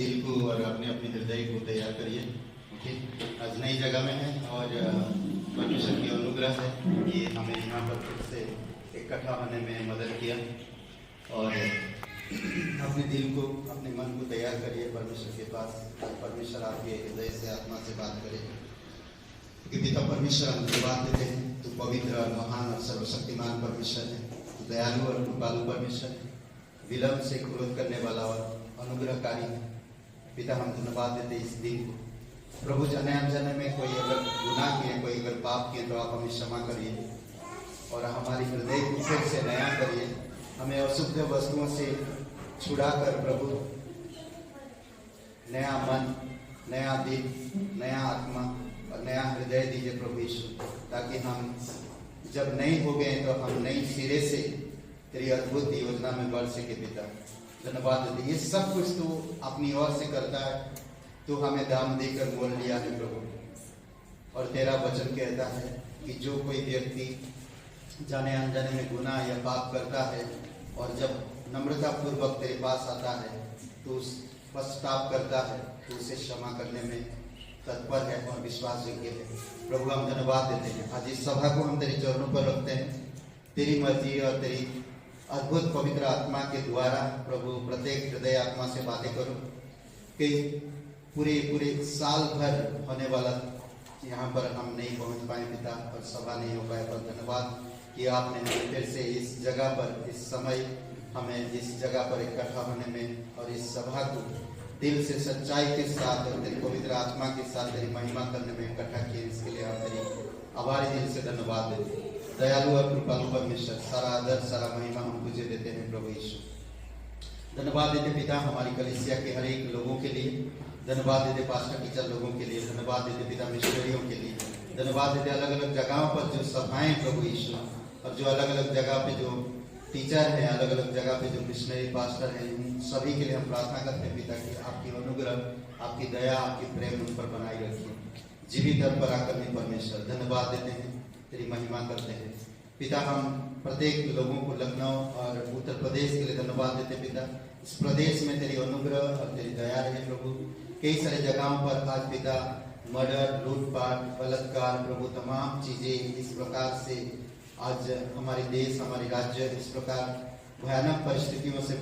दिल को और अपने अपने हृदय को तैयार करिए। ओके, आज नई जगह में है और परमेश्वर की अनुग्रह है कि हमें यहाँ पर फिर से इकट्ठा होने में मदद किया। और अपने दिल को, अपने मन को तैयार करिए परमेश्वर के पास। परमेश्वर आपके हृदय से, आत्मा से बात करे कि पिता परमेश्वर, हम धन्यवाद देते हैं, तू पवित्र और महान और सर्वशक्तिमान परमेश्वर है, तू दयालु और कृपालु परमेश्वर है, विलंब से क्रोध करने वाला और अनुग्रहकारी है। पिता, हम धन्यवाद देते इस दिन को। प्रभु, जाने अनजाने में कोई अगर गुनाह किए, कोई अगर पाप किए, तो आप हमें क्षमा करिए और हमारी हृदय को फिर से नया करिए। हमें अशुद्ध वस्तुओं से छुड़ा कर प्रभु नया मन, नया दिल, नया आत्मा और नया हृदय दीजिए प्रभु यीशु, ताकि हम जब नए हो गए तो हम नई सिरे से तेरी अद्भुत योजना में बढ़ सके। पिता, धन्यवाद देते, ये सब कुछ तू अपनी ओर से करता है, तू हमें दाम देकर मोल लिया है प्रभु। और तेरा वचन कहता है कि जो कोई व्यक्ति जाने अनजाने में गुनाह या पाप करता है और जब नम्रता पूर्वक तेरे पास आता है, तो पश्चाताप करता है, तो उसे क्षमा करने में तत्पर है और विश्वास योग्य है। प्रभु, हम धन्यवाद देते हैं, आज इस सभा को हम तेरे चरणों पर रखते हैं। तेरी मर्जी और तेरी अद्भुत पवित्र आत्मा के द्वारा प्रभु प्रत्येक हृदय आत्मा से बातें करो कि पूरे साल भर होने वाला यहाँ पर हम नहीं पहुँच पाए पिता, और सभा नहीं हो पाए, पर धन्यवाद कि आपने हमें फिर से इस जगह पर, इस समय हमें इस जगह पर इकट्ठा होने में और इस सभा को दिल से सच्चाई के साथ और तेरी पवित्र आत्मा के साथ तेरी महिमा करने में इकट्ठा किए। इसके लिए हम तेरी आभारी दिल से धन्यवाद देते हैं। दयालु और कृपालु परमेश्वर, सारा आदर, सारा महिमा हम तुझे देते हैं प्रभु यीशु। धन्यवाद देते पिता हमारी कलीसिया के हर एक लोगों के लिए, धन्यवाद देते पास्टर टीचर लोगों के लिए, धन्यवाद देते पिता मिशनरियों के लिए, धन्यवाद देते अलग अलग जगहों पर जो सभाएं प्रभु यीशु, और जो अलग अलग जगह पे जो टीचर हैं, अलग अलग जगह पे जो मिशनरी पास्टर हैं, उन सभी के लिए हम प्रार्थना करते हैं पिता कि आपकी अनुग्रह, आपकी दया, आपकी प्रेम उन पर बनाई रखिए। जीवित और पराक्रमी परमेश्वर, धन्यवाद देते हैं, तेरी महिमा करते हैं पिता। हम प्रत्येक लोगों को लखनऊ और उत्तर प्रदेश के लिए धन्यवाद देते पिता। इस प्रदेश में तेरी अनुग्रह और तेरी दया रहे प्रभु। कई सारे जगहों पर आज पिता मर्डर, लूटपाट, बलात्कार प्रभु, तमाम चीजें इस प्रकार से आज हमारे देश, हमारे राज्य इस प्रकार भयानक परिस्थितियों से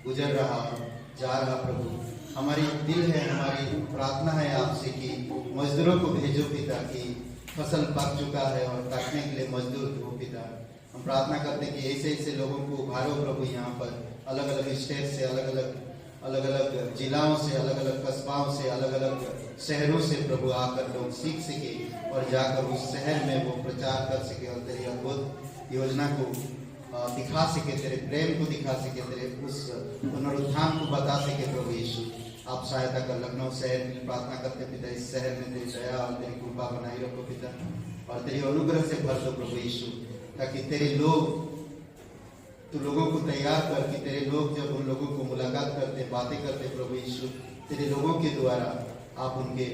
गुजर रहा जा रहा प्रभु। हमारी दिल है, हमारी प्रार्थना है आपसे कि मजदूरों को भेजो पिता, कि फसल पक चुका है और काटने के लिए मजदूर दो पिता। हम प्रार्थना करते हैं कि ऐसे ऐसे लोगों को उभारो प्रभु, यहाँ पर अलग अलग स्टेट से, अलग अलग जिलाओं से, अलग अलग कस्बाओं से, अलग अलग शहरों से प्रभु आकर लोग सीख सके और जाकर उस शहर में वो प्रचार कर सके और तेरी अद्भुत योजना को दिखा सके, तेरे प्रेम को दिखा सके, तेरे उस पुनरुत्थान को बता सके प्रभु यीशु। आप सहायता कर। लखनऊ शहर के लिए प्रार्थना करते पिता, इस शहर में तेरी दया और तेरी कृपा बनाई रखो पिता, और तेरी अनुग्रह से भर दो प्रभु यीशु, ताकि तेरे लोग, तू लोगों को तैयार कर कि तेरे लोग जब उन लोगों को मुलाकात करते, बातें करते प्रभु यीशु, तेरे लोगों के द्वारा आप उनके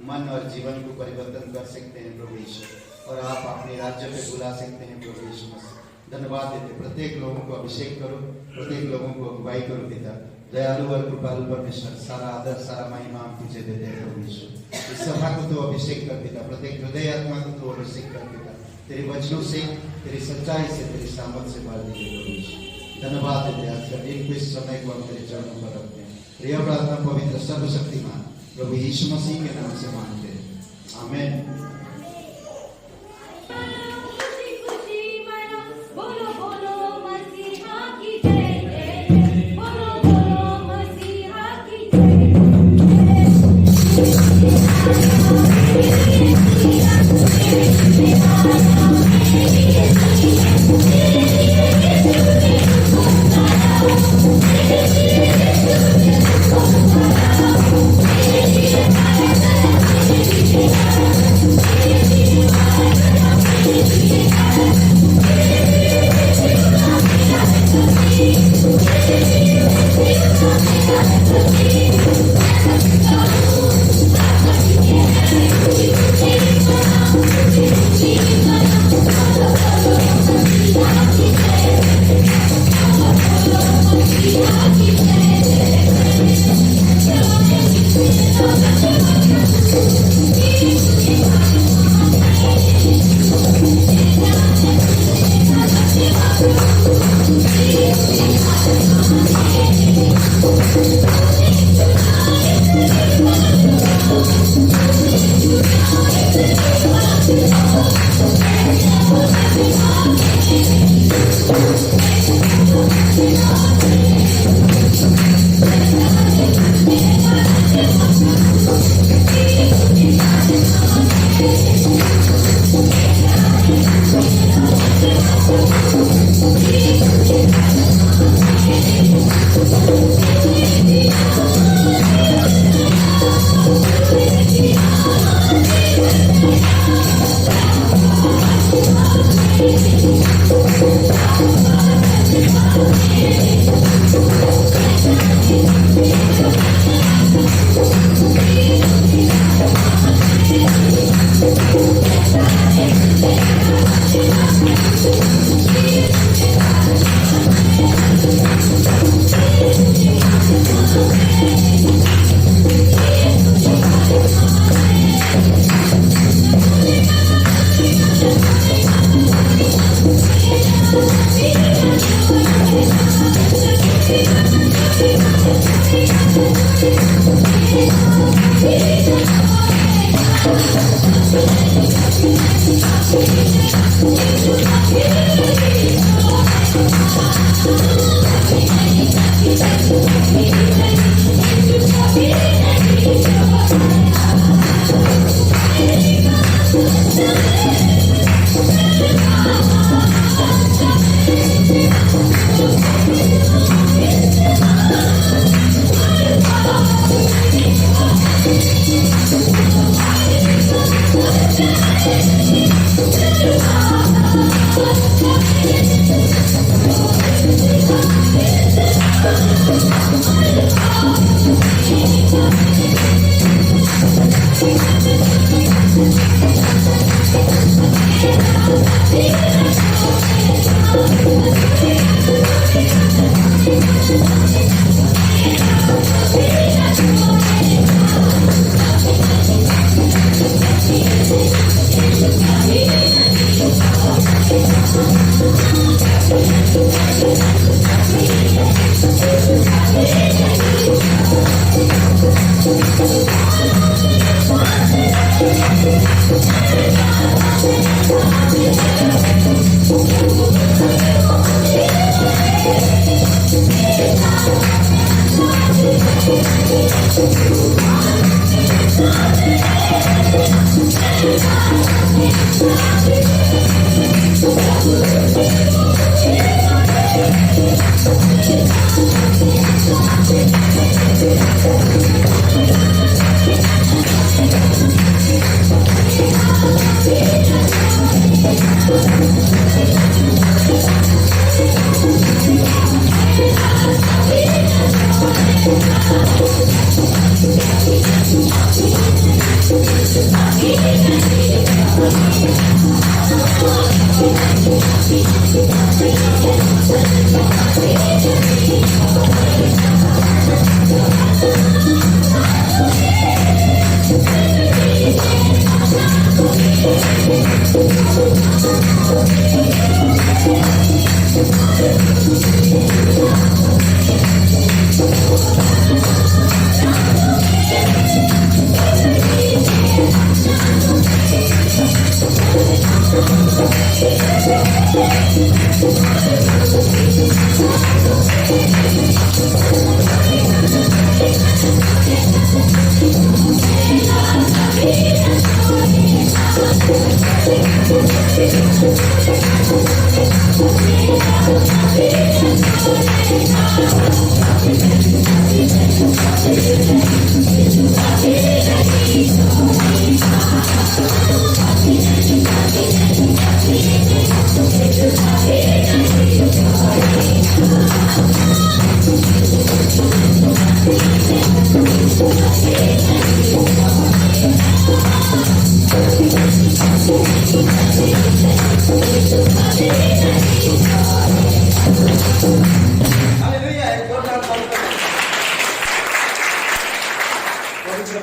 मन और जीवन को परिवर्तन कर सकते हैं प्रभु यीशु, और आप अपने राज्य पे बुला सकते हैं प्रभु यीशु मसीह। धन्यवाद देते, प्रत्येक लोगों को अभिषेक करो, प्रत्येक लोगों को अगुवाई करो पिता। दयालु और कृपालु परमेश्वर, सारा आदर, सारा महिमा हम तुझे देते हैं प्रभु यीशु। इस सभा को तो अभिषेक कर पिता, प्रत्येक हृदय आत्मा को तो अभिषेक कर पिता, तेरे वचनों से, तेरी सच्चाई से, तेरी सामर्थ से भर दीजिए प्रभु यीशु। धन्यवाद देते हैं आज का दिन को, इस समय को हम तेरे चरणों पर रखते हैं। प्रिय प्रार्थना पवित्र सर्वशक्तिमान प्रभु यीशु मसीह के नाम से मांगते हैं, आमीन। Thank you.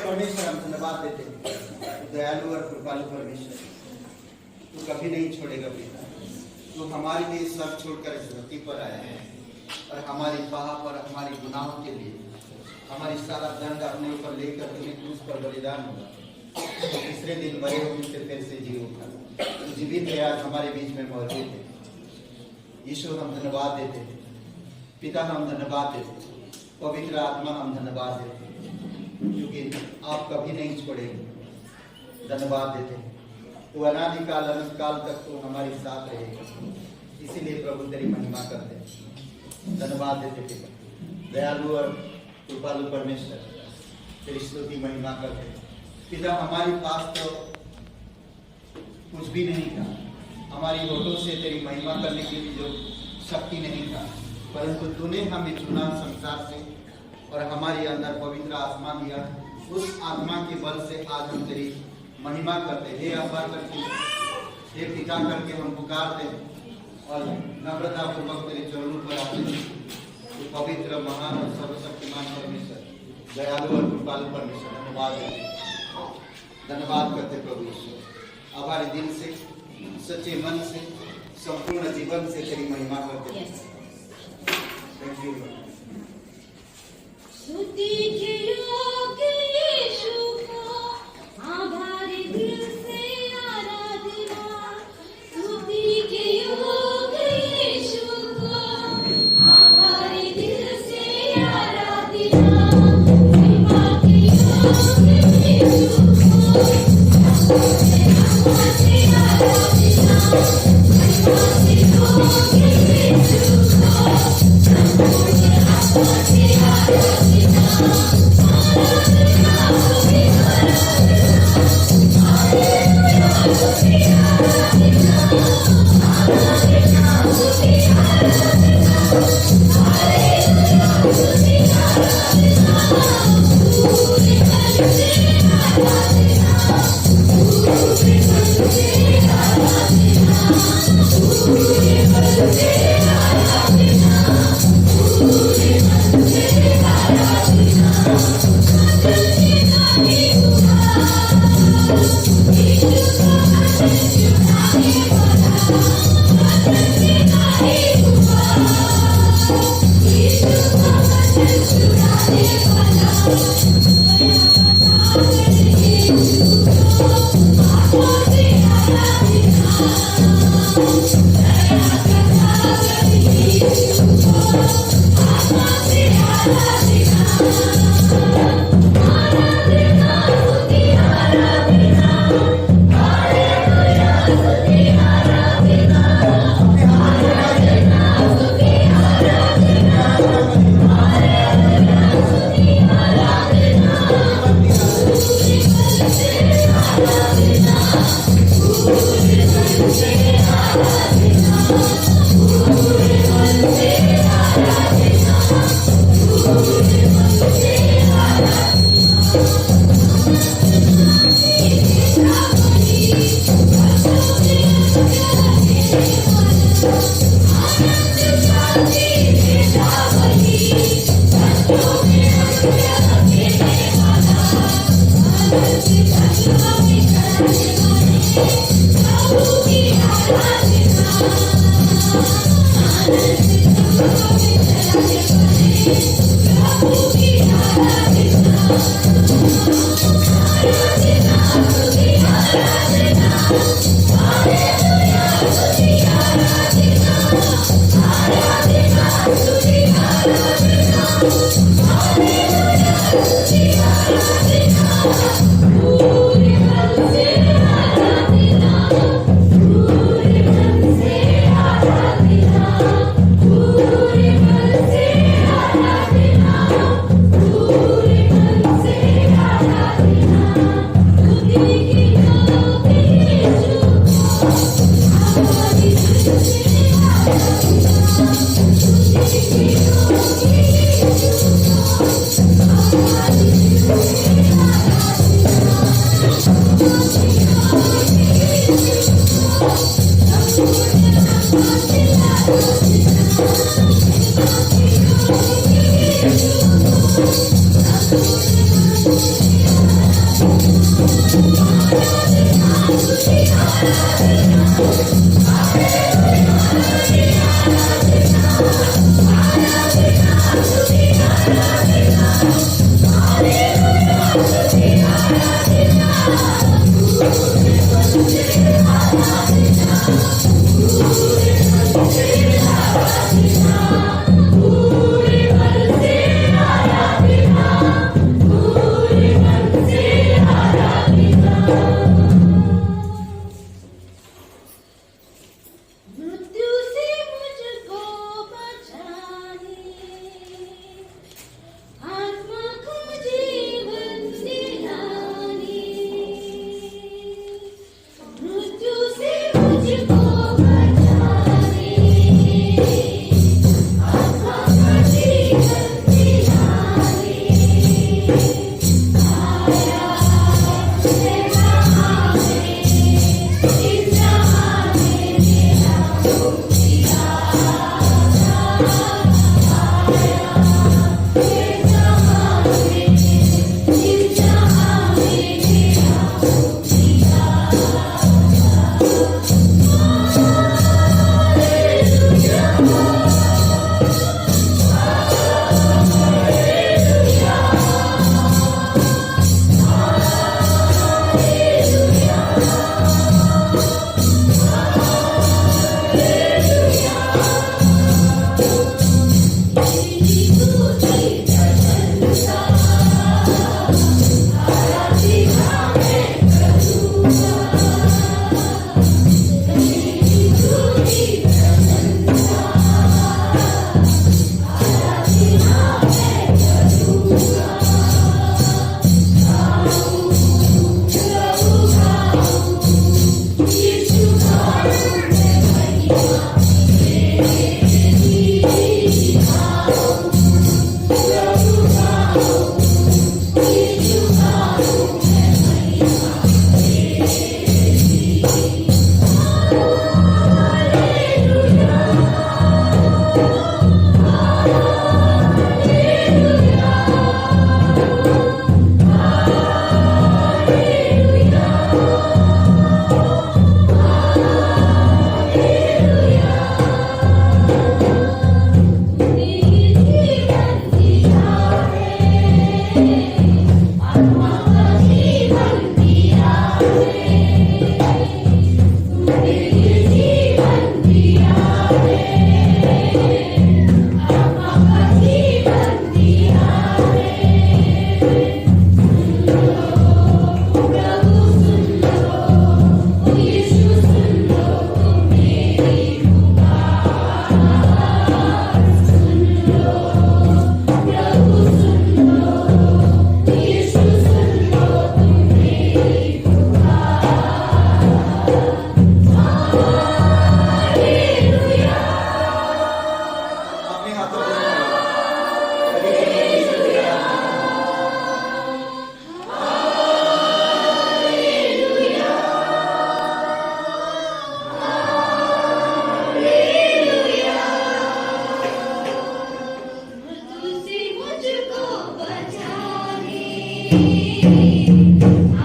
परमेश्वर हम धन्यवाद देते हैं, दयालु और कृपालु परमेश्वर, तू कभी नहीं छोड़ेगा पिता। तू हमारे लिए सब छोड़कर इस धरती पर आया है और हमारी पाप और हमारी गुनाहों के लिए हमारी सारा दंड अपने ऊपर लेकर तुम्हें क्रूस पर बलिदान हुआ। तीसरे दिन मरे हुए से फिर से जी उठा, जीवित है, आज हमारे बीच में मौजूद है। ईश्वर हम धन्यवाद देते हैं, पिता हम धन्यवाद देते हैं, पवित्र आत्मा हम धन्यवाद देते हैं, क्योंकि आप कभी नहीं छोड़ेंगे। धन्यवाद देते हैं, तो अनादिकाल अनंत काल तक तो हमारे साथ रहेगा, इसीलिए प्रभु तेरी महिमा करते हैं। धन्यवाद देते पिता, दयालु और कृपालु परमेश्वर, तेरी स्तुति महिमा करते हैं। पिता हमारे पास तो कुछ भी नहीं था, हमारी होठों से तेरी महिमा करने के लिए जो शक्ति नहीं था, परंतु तूने हमें चुना संसार से और हमारे अंदर पवित्र आत्मा दिया। उस आत्मा के बल से आज हम तेरी महिमा करते हैं। हे अब्बा करके, हे पिता करके हम पुकारते हैं और नम्रता पूर्वक तेरे चरणों पर आते हैं। तो पवित्र, महान और सर्वशक्तिमान परमेश्वर, दयालु और कृपालु परमेश्वर, धन्यवाद करते प्रभु ईश्वर। आभारी दिल से, सच्चे मन से, संपूर्ण जीवन से तेरी महिमा करते हैं। Thank you. स्तुति के योग्य यीशु को आभारी दिल से आराधना। स्तुति के योग्य यीशु को आभारी दिल से आराधना। महिमा के योग्य यीशु को आभारी से आराधना। महिमा के योग्य यीशु को Hallelujah.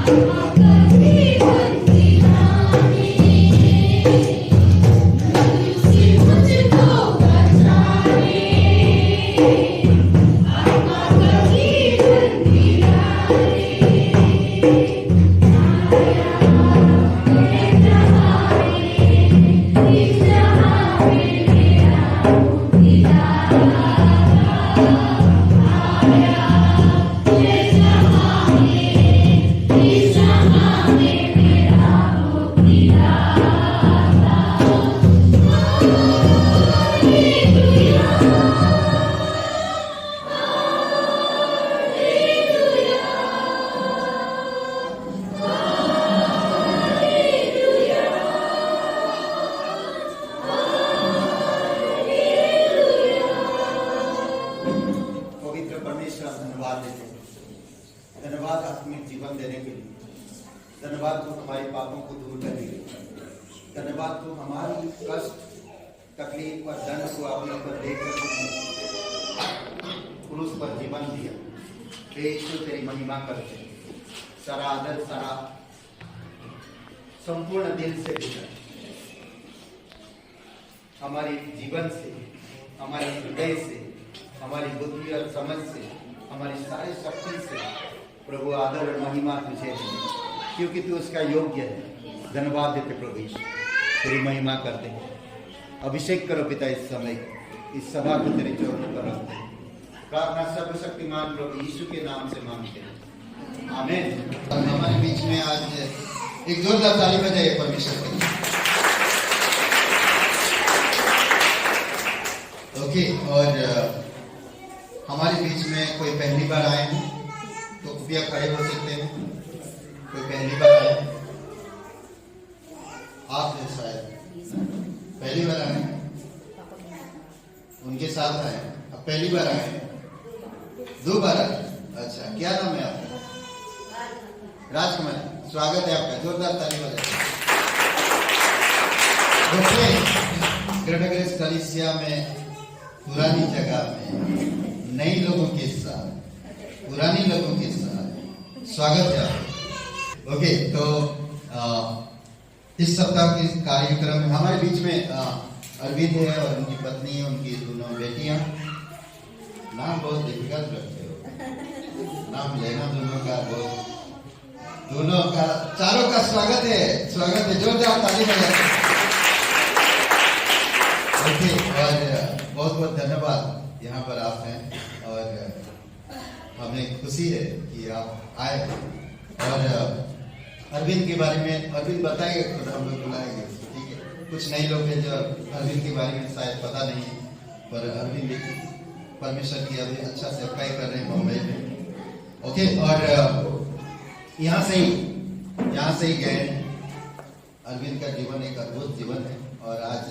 आत्मा का जीवन दिलाने मृत्यु से मुझको बचाने आत्मा का जीवन दिलाने आया मेरे जहां में इस जहां में मेरा पिता पवित्र परमेश्वर धन्यवाद देते हैं। धन्यवाद आत्मिक जीवन देने के लिए। धन्यवाद तो हमारे पापों को दूर करने के लिए। धन्यवाद तो हमारी कष्ट तकलीफ और दंड को अपने ऊपर लेकर क्रूस पर जीवन दिया। हे यीशु तेरी महिमा करते हैं। सारा आदर सारा संपूर्ण दिल से देता है। हमारे जीवन से, हमारे हृदय से, हमारी बुद्धि और समझ से, हमारी सारी शक्ति से प्रभु आदर और महिमा तुझे है, क्योंकि तू उसका योग्य है। धन्यवाद देते प्रभु यीशु, तेरी महिमा करते हैं। अभिषेक करो पिता इस समय, इस सभा को तेरे चरणों पर रखते हैं। प्रार्थना सर्वशक्तिमान प्रभु यीशु के नाम से मांगते हैं, आमीन। हमारे बीच में आज एक जोरदार ताली बजाइए परमेश्वर के लिए। ओके, और हमारे बीच में कोई पहली बार आए हैं तो कृपया खड़े हो सकते हैं। कोई पहली बार आए, आप हैं शायद पहली बार आए, उनके साथ आए, अब पहली बार आए, 2 बार आए। अच्छा, क्या नाम है आपका? राजकुमार, स्वागत है आपका, जोरदार ताली बजाइए। ग्रेटर ग्रेस कलीसिया में पुरानी जगह में नए लोगों के साथ, पुरानी लोगों के साथ स्वागत है आपका। ओके, तो इस सप्ताह के कार्यक्रम में हमारे बीच में अरविंद है और उनकी पत्नी, उनकी दोनों बेटियां। नाम बहुत डिफिकल्ट रखते हो, नाम लेना दोनों का, चारों का स्वागत है, जोरदार ताली बजाते। ओके, और बहुत बहुत धन्यवाद, यहाँ पर आप हैं और हमें खुशी है कि आप आए। और अरविंद के बारे में अरविंद बताएंगे, खुद हम लोग बुलाएंगे, ठीक है। कुछ नए लोग हैं जो अरविंद के बारे में शायद पता नहीं है, पर अरविंद परमेश्वर की अभी अच्छा सेवकाई कर रहे हैं बम्बई में। ओके, और यहाँ से ही गए। अरविंद का जीवन एक अद्भुत जीवन है और आज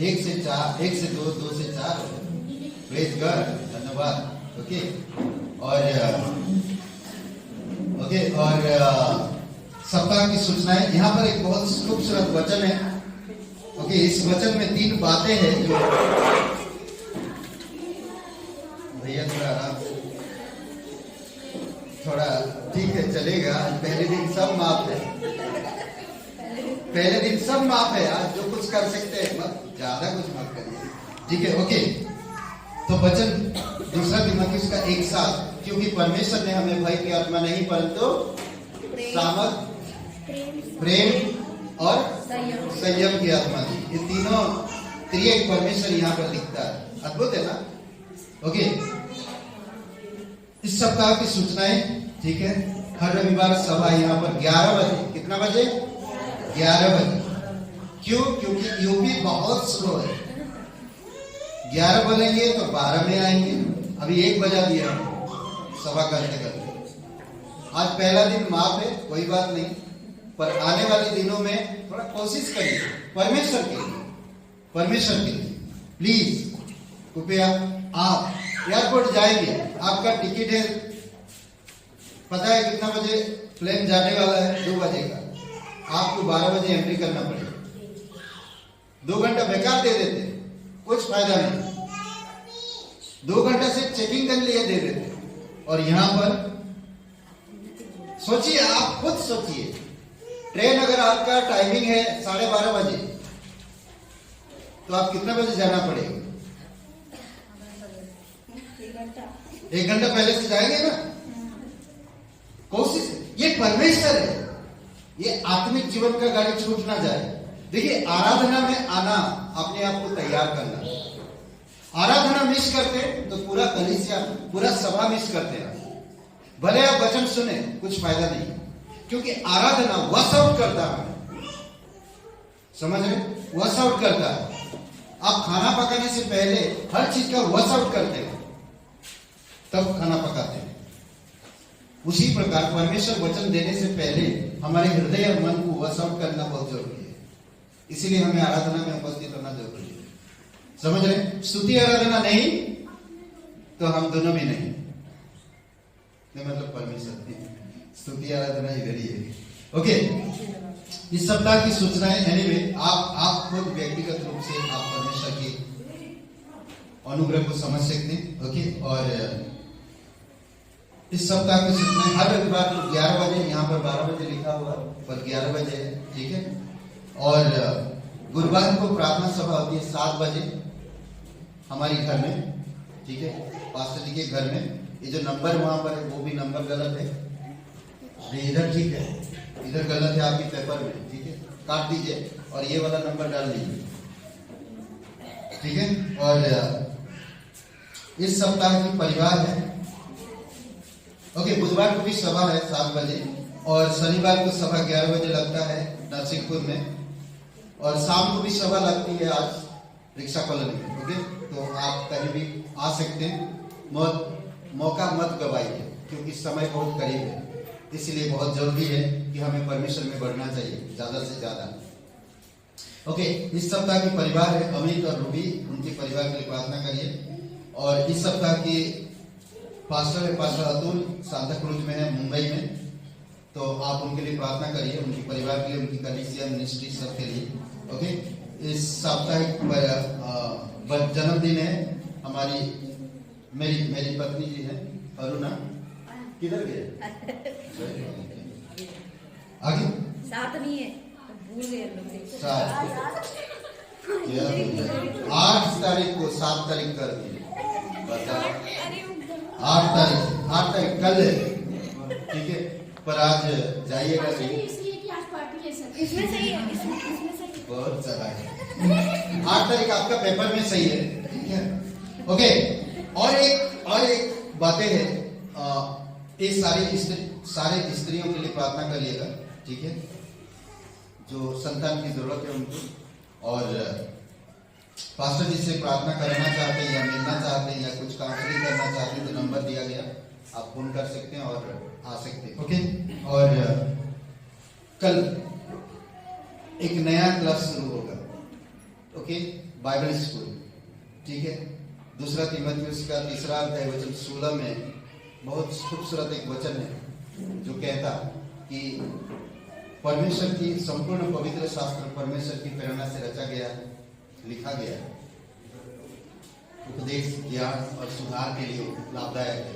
1 से 2, 2 से 4। प्रेज गॉड, धन्यवाद। ओके, और सप्ताह की सूचनाएं। यहाँ पर एक बहुत खूबसूरत वचन है। ओके, इस वचन में 3 बातें हैं जो भैया थोड़ा आराम से, थोड़ा ठीक है, चलेगा। पहले दिन सब माफ है, पहले दिन सब माफ है। आज जो कुछ कर सकते हैं, मत ज्यादा कुछ मत करिए, ठीक है। ओके, तो वचन 2 तीमुथियुस का 1:7, क्योंकि परमेश्वर ने हमें भय की आत्मा नहीं परंतु सामर्थ, प्रेम और संयम की आत्मा दी। ये तीनों त्रिएक परमेश्वर यहाँ पर दिखता है। अद्भुत है ना? ओके, इस सप्ताह की सूचनाएं, ठीक है। हर रविवार सभा यहाँ पर 11 बजे। कितना बजे? 11 बजे। क्यों? क्योंकि यूपी बहुत स्लो है। 11 बोलेंगे तो 12 में आएंगे। अभी 1 बजा दिया सभा करते करते। आज पहला दिन माफ है, कोई बात नहीं, पर आने वाले दिनों में थोड़ा कोशिश करिए परमेश्वर के लिए। प्लीज कृपया, आप एयरपोर्ट जाएंगे, आपका टिकट है, पता है कितना बजे प्लेन जाने वाला है? 2 बजे का। आपको 12 बजे एंट्री करना पड़ेगा। 2 घंटा बेकार दे देते, कुछ फायदा नहीं। 2 घंटा सिर्फ चेकिंग के लिए दे देते, और यहाँ पर सोचिए, आप खुद सोचिए, ट्रेन अगर आपका टाइमिंग है 12:30 बजे, तो आप कितने बजे जाना पड़ेगा? 1 घंटा पहले से जाएंगे ना। कोशिश, ये परमेश्वर है, ये आत्मिक जीवन का गाड़ी छूट ना जाए। देखिए, आराधना में आना, अपने आप को तैयार करना। आराधना मिस करते तो पूरा कलीसिया, पूरा सभा मिस करते हैं। भले आप वचन सुने, कुछ फायदा नहीं, क्योंकि आराधना वॉश आउट करता है, समझ रहे, वॉश आउट करता है। आप खाना पकाने से पहले हर चीज का वॉश आउट करते हैं, तब खाना पकाते हैं। उसी प्रकार परमेश्वर वचन देने से पहले हमारे हृदय और मन को वॉश आउट करना बहुत जरूरी है। इसीलिए हमें आराधना में उपस्थित होना जरूरी है, समझ रहे। स्तुति आराधना नहीं तो हम दोनों भी नहीं, मतलब परमेश्वर नहीं, स्तुति आराधना इधर ही है। ओके, इस सप्ताह की सूचनाएं, एनीवे, आप खुद व्यक्तिगत रूप से आप परमेश्वर के अनुग्रह को समझ सकते हैं। ओके, और इस सप्ताह की सूचनाएं हर रविवार को 11 बजे, यहाँ पर 12 बजे लिखा हुआ, पर 11 बजे है, ठीक है। और गुरुवार को प्रार्थना सभा होती है 7 बजे हमारी घर में, ठीक है, पास्टर जी के घर में। ये जो नंबर वहां पर है वो भी नंबर गलत है, ये इधर ठीक है, इधर गलत है आपके पेपर में, ठीक है, काट दीजिए और ये वाला नंबर डाल दीजिए, ठीक है। और इस सप्ताह की परिवार है। ओके, बुधवार को भी सभा है 7 बजे, और शनिवार को सभा 11 बजे लगता है नरसिंहपुर में, और शाम को भी सभा लगती है आज रिक्शा कॉलोनी में। ओके, तो आप कहीं भी आ सकते हैं, मौका मत गवाइए, क्योंकि समय बहुत करीब है। इसलिए बहुत जरूरी है कि हमें परमेश्वर में बढ़ना चाहिए ज्यादा से ज्यादा। ओके, इस सप्ताह की परिवार है अमित और रूबी, उनके परिवार के लिए प्रार्थना करिए। और इस सप्ताह के पास्टर है पास्टर अतुल, सांता क्रूज में है, मुंबई में, तो आप उनके लिए प्रार्थना करिए, उनके परिवार के लिए, उनकी कलीसिया मिनिस्ट्री सब के लिए। ओके, इस साप्ताहिक जन्मदिन है हमारी, मेरी पत्नी जी है अरुणा, किधर गए आगे? साथ नहीं है, भूल गए लोग। 8 तारीख को 7 तारीख कर दी, बता 8 तारीख कल है, ठीक है, पर आज जाइएगा नहीं, इसलिए कि आज पार्टी ले सकते। इसमें सही है, इसमें सही। बहुत सारा है। 8 तारीख आपका पेपर में सही है, ठीक है। ओके, और एक बातें हैं, ये सारे स्त्रियों के लिए प्रार्थना करिएगा, ठीक है, जो संतान की जरूरत है उनको। और पास्टर जी से प्रार्थना करना चाहते हैं या मिलना चाहते हैं या कुछ काउंसलिंग करना चाहते हैं तो नंबर दिया गया, आप फोन कर सकते हैं और आ सकते हैं। ओके, और कल एक नया क्लास शुरू होगा, ओके, बाइबल स्कूल, ठीक है। 2 तीमुथियुस का 3 अध्याय वचन 16 में बहुत खूबसूरत एक वचन है जो कहता कि परमेश्वर की संपूर्ण पवित्र शास्त्र परमेश्वर की प्रेरणा से रचा गया, लिखा गया, उपदेश, ज्ञान और सुधार के लिए लाभदायक है।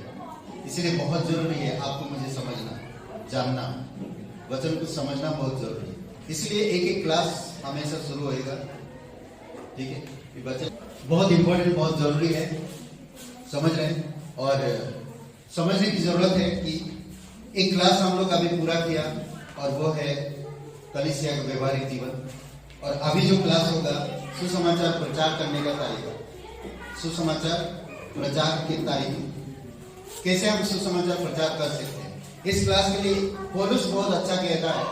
इसलिए बहुत जरूरी है आपको मुझे समझना, जानना, वचन को समझना बहुत जरूरी है। इसलिए एक क्लास हमेशा शुरू होएगा, ठीक है। ये वचन बहुत इंपॉर्टेंट, बहुत जरूरी है, समझ रहे हैं। और समझने की जरूरत है कि एक क्लास हम लोग अभी पूरा किया, और वो है कलीसिया का व्यवहारिक जीवन। और अभी जो क्लास होगा सुसमाचार प्रचार करने का तरीका, सुसमाचार प्रचार की तारीख, कैसे हम सुसमाचार प्रचार कर सकते हैं। इस क्लास के लिए पौलुस बहुत अच्छा कहता है,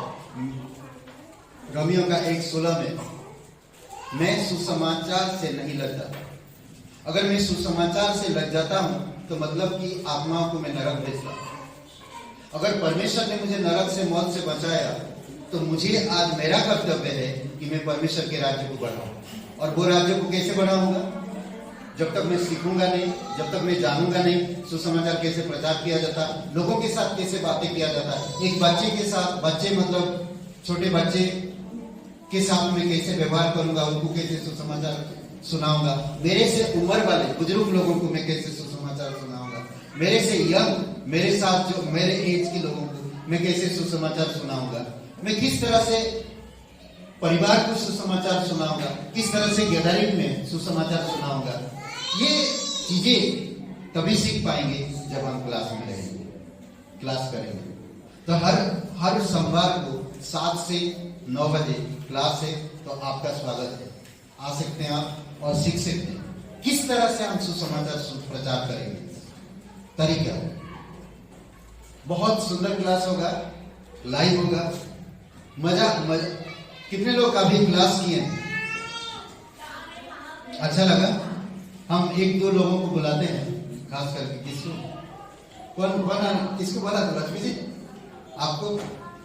रोमियो का 1:16 में, मैं सुसमाचार से नहीं लज्जा। अगर मैं सुसमाचार से लग जाता हूं तो मतलब कि आत्माओं को मैं नरक भेजता हूं। अगर परमेश्वर ने मुझे नरक से, मौत से बचाया, तो मुझे आज मेरा कर्तव्य है कि मैं परमेश्वर के राज्य को बढ़ाऊं। और वो राज्य को कैसे बढ़ाऊंगा? जब तक मैं सीखूंगा नहीं, जब तक मैं जानूंगा नहीं सुसमाचार कैसे प्रचार किया जाता, लोगों के साथ कैसे बातें किया जाता, एक बच्चे के साथ, बच्चे मतलब छोटे बच्चे के साथ में कैसे व्यवहार करूंगा, उनको कैसे सुसमाचार सुनाऊंगा, मेरे से उम्र वाले बुजुर्ग लोगों को मैं कैसे सुसमाचार सुनाऊंगा, मेरे से यंग, मेरे साथ जो मेरे एज के लोगों को मैं कैसे सुसमाचार सुनाऊंगा, मैं किस तरह से परिवार को सुसमाचार सुनाऊंगा, किस तरह से गैदरिंग में सुसमाचार सुनाऊंगा। ये चीजें तभी सीख पाएंगे जब हम क्लास में रहेंगे, क्लास करेंगे। तो हर सोमवार को 7 से 9 बजे क्लास है, तो आपका स्वागत है। आ सकते हैं आप और सीख सकते हैं किस तरह से हम सुसमाचार प्रचार करेंगे। तरीका बहुत सुंदर क्लास होगा, लाइव होगा, मजा। कितने लोग अभी क्लास किए हैं? अच्छा लगा? हम 1-2 लोगों को बुलाते हैं, खास करके किसको किसको बुला दो? लक्ष्मी जी, आपको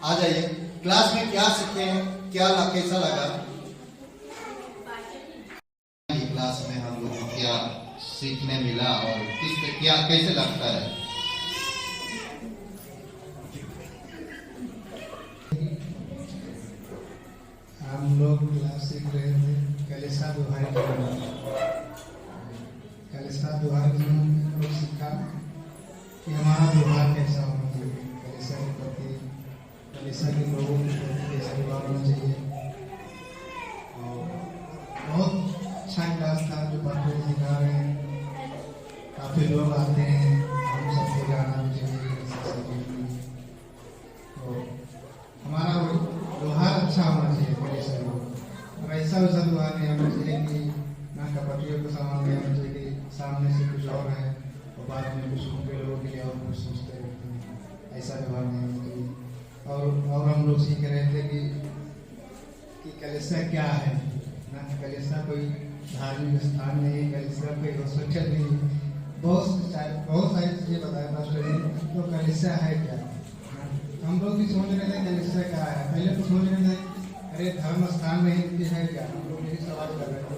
आ जाइए। क्लास में क्या सीखते हैं, कैसा लगा? क्लास में हम लोग को क्या सीखने मिला और कैसे लगता है? हम लोग क्लास सीख रहे थे कलिसा दोहा के बारे में। कलिसा दोहा में हम लोग सीखा कि हमारा व्यवहार कैसा होना चाहिए, कलिसा के प्रति, कलिसा के लोगों के प्रति कैसा व्यवहार होना चाहिए। और बहुत अच्छा क्लास था जो पाठ्य सिखा रहे हैं। काफ़ी लोग आते हैं, हम सबको जाना भी चाहिए कलिसा सीखने के लिए। तो हमारा व्यवहार अच्छा होना चाहिए कलिसा में। और ऐसा व्यवहार नहीं होना चाहिए कि ना कपटियों को सामान नहीं होना चाहिए कि सामने से कुछ और है और बाद में कुछ उनके लोगों के लिए और कुछ सोचते रहते हैं। ऐसा व्यवहार नहीं होना चाहिए। और हम लोग सीख रहे थे कि कलिसा क्या है ना। कलिसा कोई धार्मिक स्थान नहीं, कलिसा कोई हॉस्पिटल नहीं। बहुत सारी चीज़ें बताया पास्टर जी। तो कलिसा है क्या? हम लोग भी सोच रहे थे कलिसा क्या है। पहले तो सोच रहे थे अरे धर्म स्थान नहीं है क्या, हम लोग यही सवाल कर रहे थे।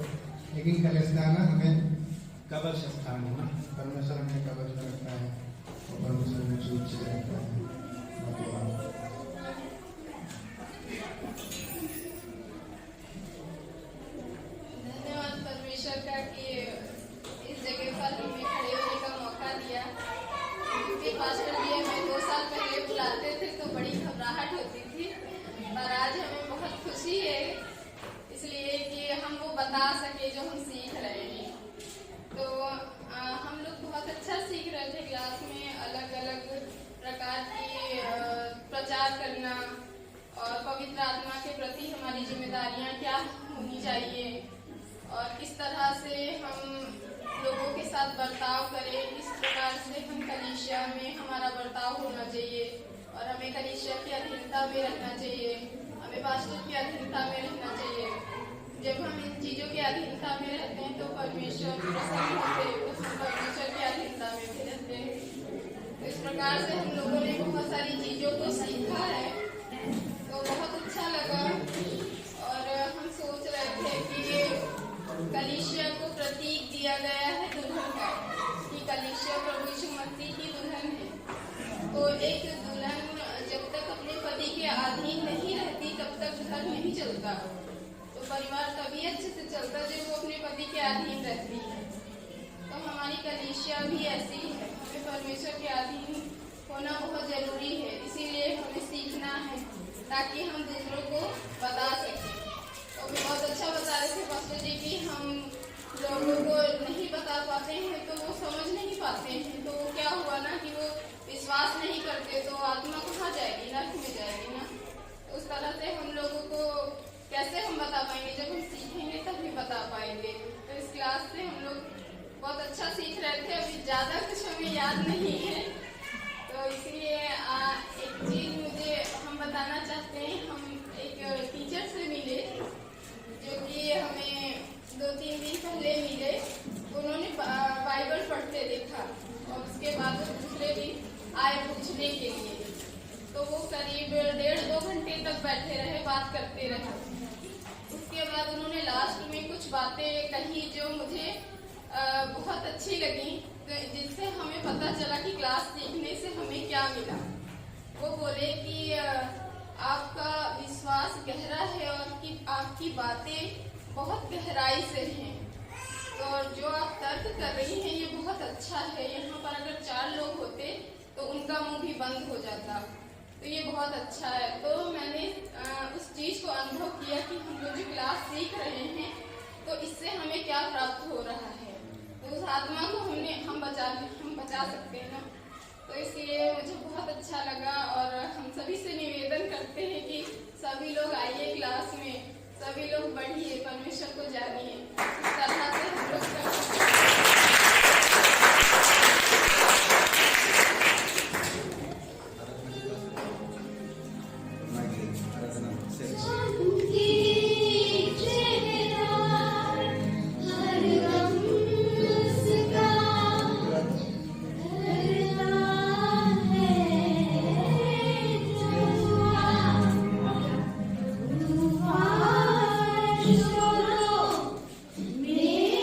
लेकिन कलिसा ना हमें कवच स्थान है ना, परमेश्वर हमें कवच में रखता है और परमेश्वर में सुरक्षित रखता है। धन्यवाद परमेश्वर का कि इस जगह पर हमें खड़े होने का मौका दिया। क्योंकि पास्टर जी हमें 2 साल पहले बुलाते थे तो बड़ी घबराहट होती थी, पर आज हमें बहुत खुशी है इसलिए कि हम वो बता सके जो हम सीख रहे हैं। तो हम लोग बहुत अच्छा सीख रहे थे क्लास में, अलग अलग प्रकार की प्रचार करना और पवित्र आत्मा के प्रति हमारी जिम्मेदारियां क्या होनी चाहिए और किस तरह से हम लोगों के साथ बर्ताव करें, किस प्रकार से हम कलीसिया में हमारा बर्ताव होना चाहिए और हमें कलीसिया की अधीनता में रहना चाहिए, हमें पास्टर की अधीनता में रहना चाहिए। जब हम इन चीज़ों की अधीनता में रहते हैं तो परमेश्वर प्रसन्न होते हैं, तो हम परमेश्वर की अधीनता में भी रहते हैं। तो इस प्रकार से हम लोगों ने बहुत सारी चीज़ों को सीखा है, तो बहुत अच्छा लगा। और हम सोच रहे थे कि कलीसिया को प्रतीक दिया गया है दुल्हन का, कि कलीसिया प्रभु यीशु मसीह की दुल्हन है। तो एक दुल्हन जब तक अपने पति के अधीन नहीं रहती तब तक घर नहीं चलता। तो परिवार तभी अच्छे से चलता जब वो अपने पति के अधीन रहती है। तो हमारी कलीसिया भी ऐसी है, हमें परमेश्वर के अधीन होना बहुत जरूरी है। इसीलिए हमें सीखना है ताकि हम दूसरों को बता सकें। तो बहुत अच्छा बता रहे थे पास्टर जी कि हम लोगों को नहीं बता पाते हैं तो वो समझ नहीं पाते हैं। तो वो क्या हुआ ना कि वो विश्वास नहीं करते तो आत्मा कहाँ जाएगी, नरक में जाएगी ना। तो उस तरह से हम लोगों को कैसे हम बता पाएंगे, जब हम सीखेंगे तभी बता पाएंगे। तो इस क्लास से हम लोग बहुत अच्छा सीख रहे थे। अभी ज़्यादा कुछ हमें याद नहीं है, तो इसलिए एक चीज़ मुझे हम बताना चाहते हैं। हम एक टीचर से मिले जो कि हमें 2-3 दिन पहले मिले। उन्होंने बाइबल पढ़ते देखा और उसके बाद वो दूसरे दिन आए पूछने के लिए। तो वो करीब 1.5-2 घंटे तक बैठे रहे, बात करते रहे। उसके बाद उन्होंने लास्ट में कुछ बातें कही जो मुझे बहुत अच्छी लगी, जिससे हमें पता चला कि क्लास सीखने से हमें क्या मिला। वो बोले कि आपका विश्वास गहरा है और कि आपकी बातें बहुत गहराई से हैं। तो जो आप तर्क कर रही हैं ये बहुत अच्छा है। यहाँ पर अगर 4 लोग होते तो उनका मुंह भी बंद हो जाता। तो ये बहुत अच्छा है। तो मैंने उस चीज को अनुभव किया कि हम लोग जो क्लास सीख रहे हैं तो इससे हमें क्या प्राप्त हो रहा है, तो उस आत्मा को हम बचा सकते हैं ना। तो इसलिए मुझे बहुत अच्छा लगा और हम सभी से निवेदन करते हैं कि सभी लोग आइए क्लास में, सभी लोग बढ़िए, परमेश्वर को जानिए। इस तरह से हम लोग कर सकते हैं। मेरे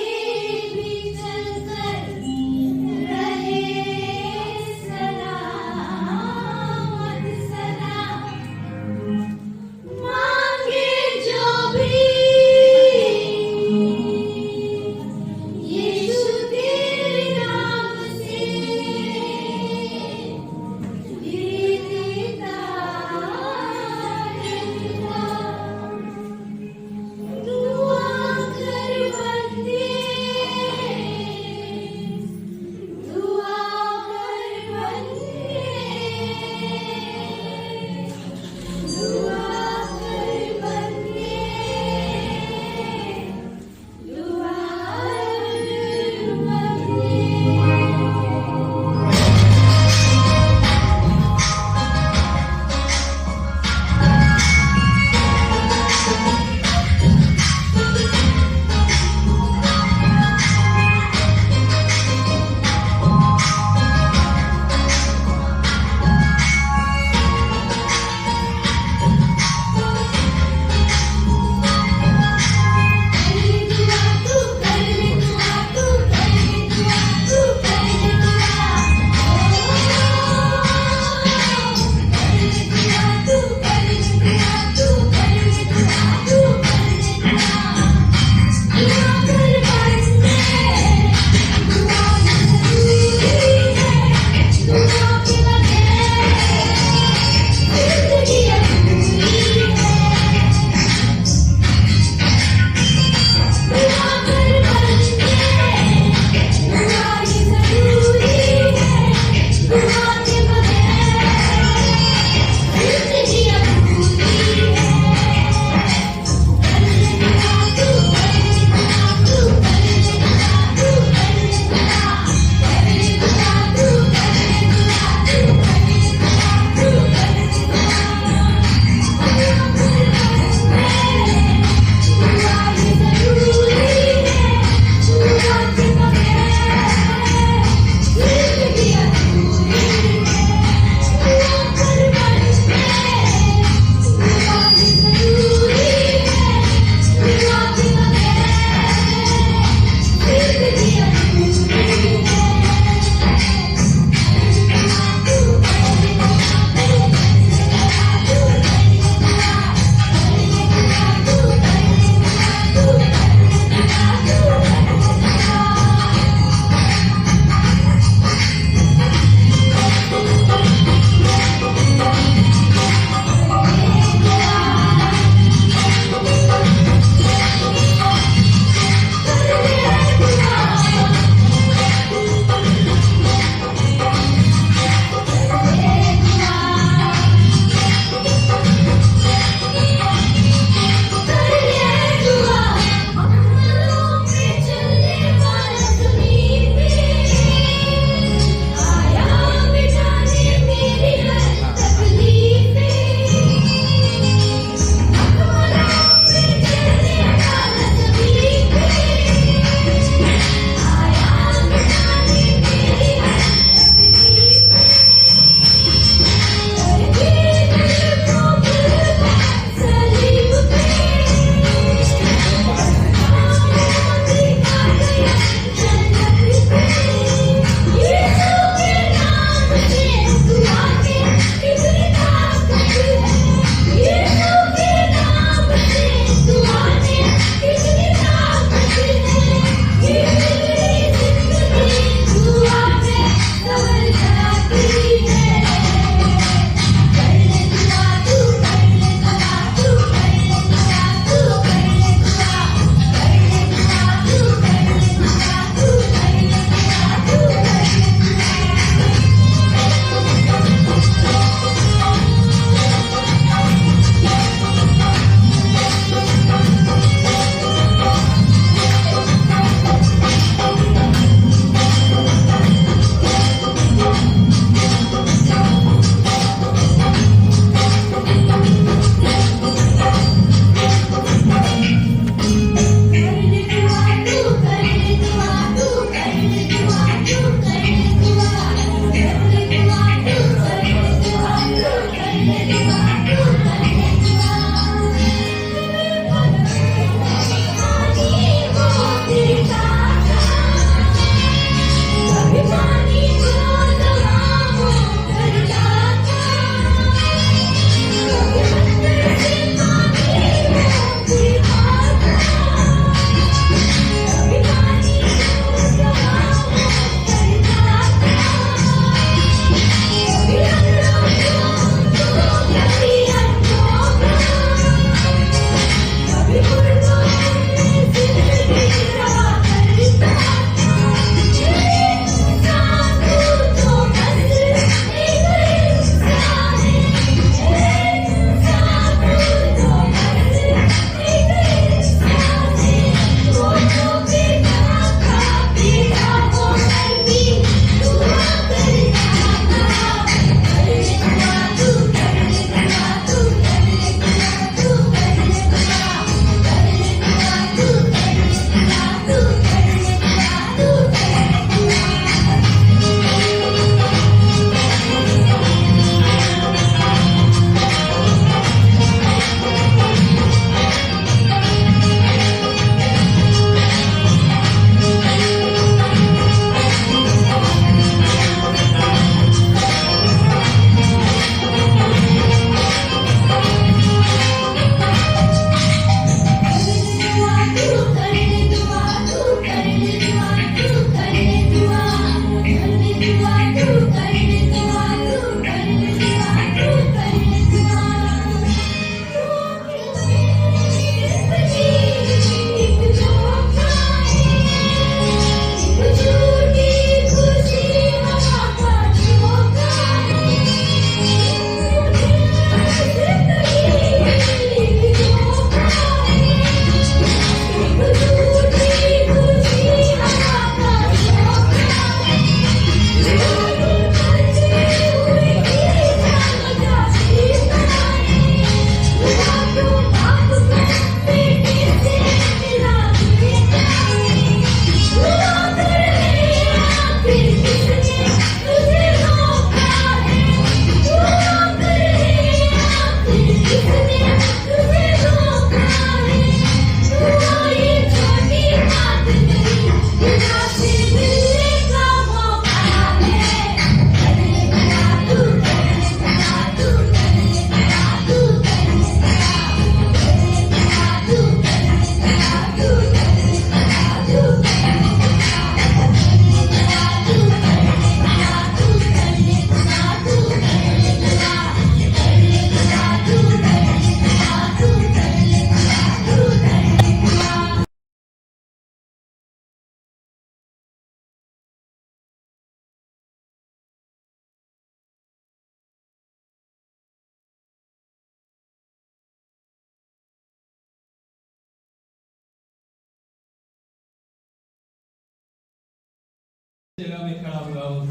जगह में खड़ा हुआ हूँ